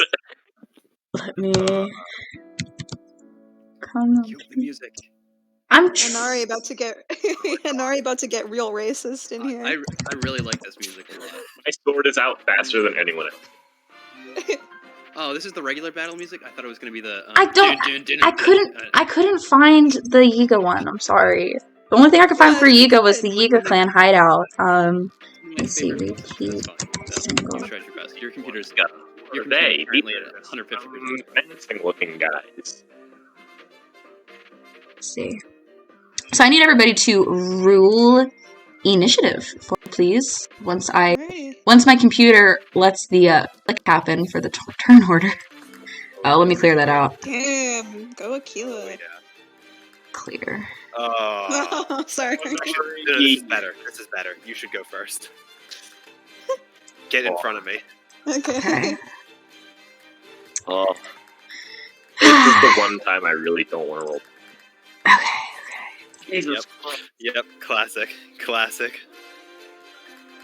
Let me. Come on. Cue the music. Anari about to get real racist in here. I really like this music a lot. My sword is out faster than anyone else. Oh, this is the regular battle music? I thought it was gonna be the. I couldn't find the Yiga one. I'm sorry. The only thing I could find for Yiga was the Yiga clan hideout. Let's see. Repeat. Single. You tried your best. Your computer's Yeah. Your They currently at 150%. menacing looking guys. Let's see. So I need everybody to rule initiative, for please. Once my computer lets the click happen for the turn order. Oh, let me clear that out. Damn, go Aquila. Clear. Oh, Sorry. no, this is better. This is better. You should go first. Get in front of me. Okay. Oh, this is the one time I really don't want to roll. Okay. Jesus. Yep. Classic.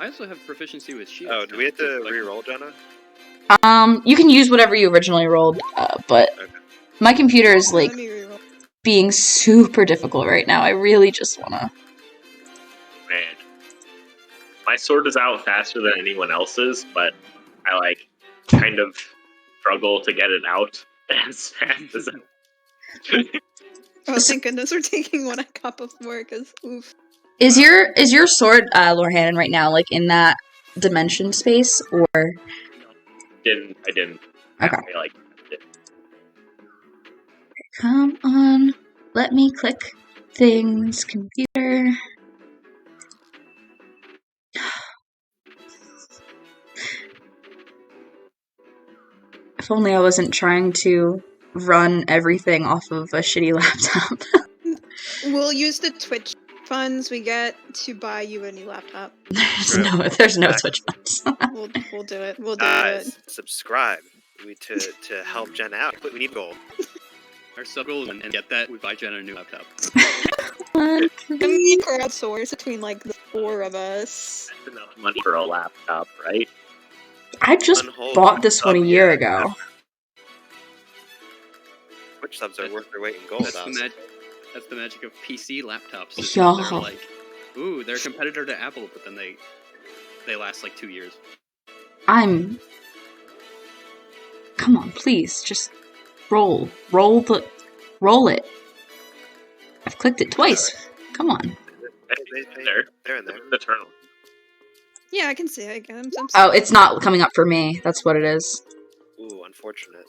I also have proficiency with shield. Oh, do we have to re-roll, Jenna? You can use whatever you originally rolled, but Okay. my computer is like Let me reroll. being super difficult right now. I really just wanna. Man, my sword is out faster than anyone else's, but I like kind of struggle to get it out as fast as Oh, thank goodness we're taking one a cup of more, because oof. Is your sword, Lorhannon, right now like in that dimension space, or? I didn't. Okay. I like it. Come on, let me click things, computer. If only I wasn't trying to run everything off of a shitty laptop. We'll use the Twitch funds we get to buy you a new laptop. There's no Twitch funds. We'll do it. We'll do Guys, it. subscribe. To help Jen out. We need gold. Our sub goal is and get that, we buy Jenna a new laptop. I mean, crowdsource between like the four of us. That's enough money for a laptop, right? I just Unhold bought this one a sub, year yeah. ago. Twitch subs are worth their weight in gold. That's the magic of PC laptops. Yo. They're like, ooh, they're a competitor to Apple, but then they last like 2 years. Come on, please, just roll it. I've clicked it twice. Come on. They're in there. The turtle. Yeah, I can see it. I'm Oh, it's not coming up for me. That's what it is. Ooh, unfortunate.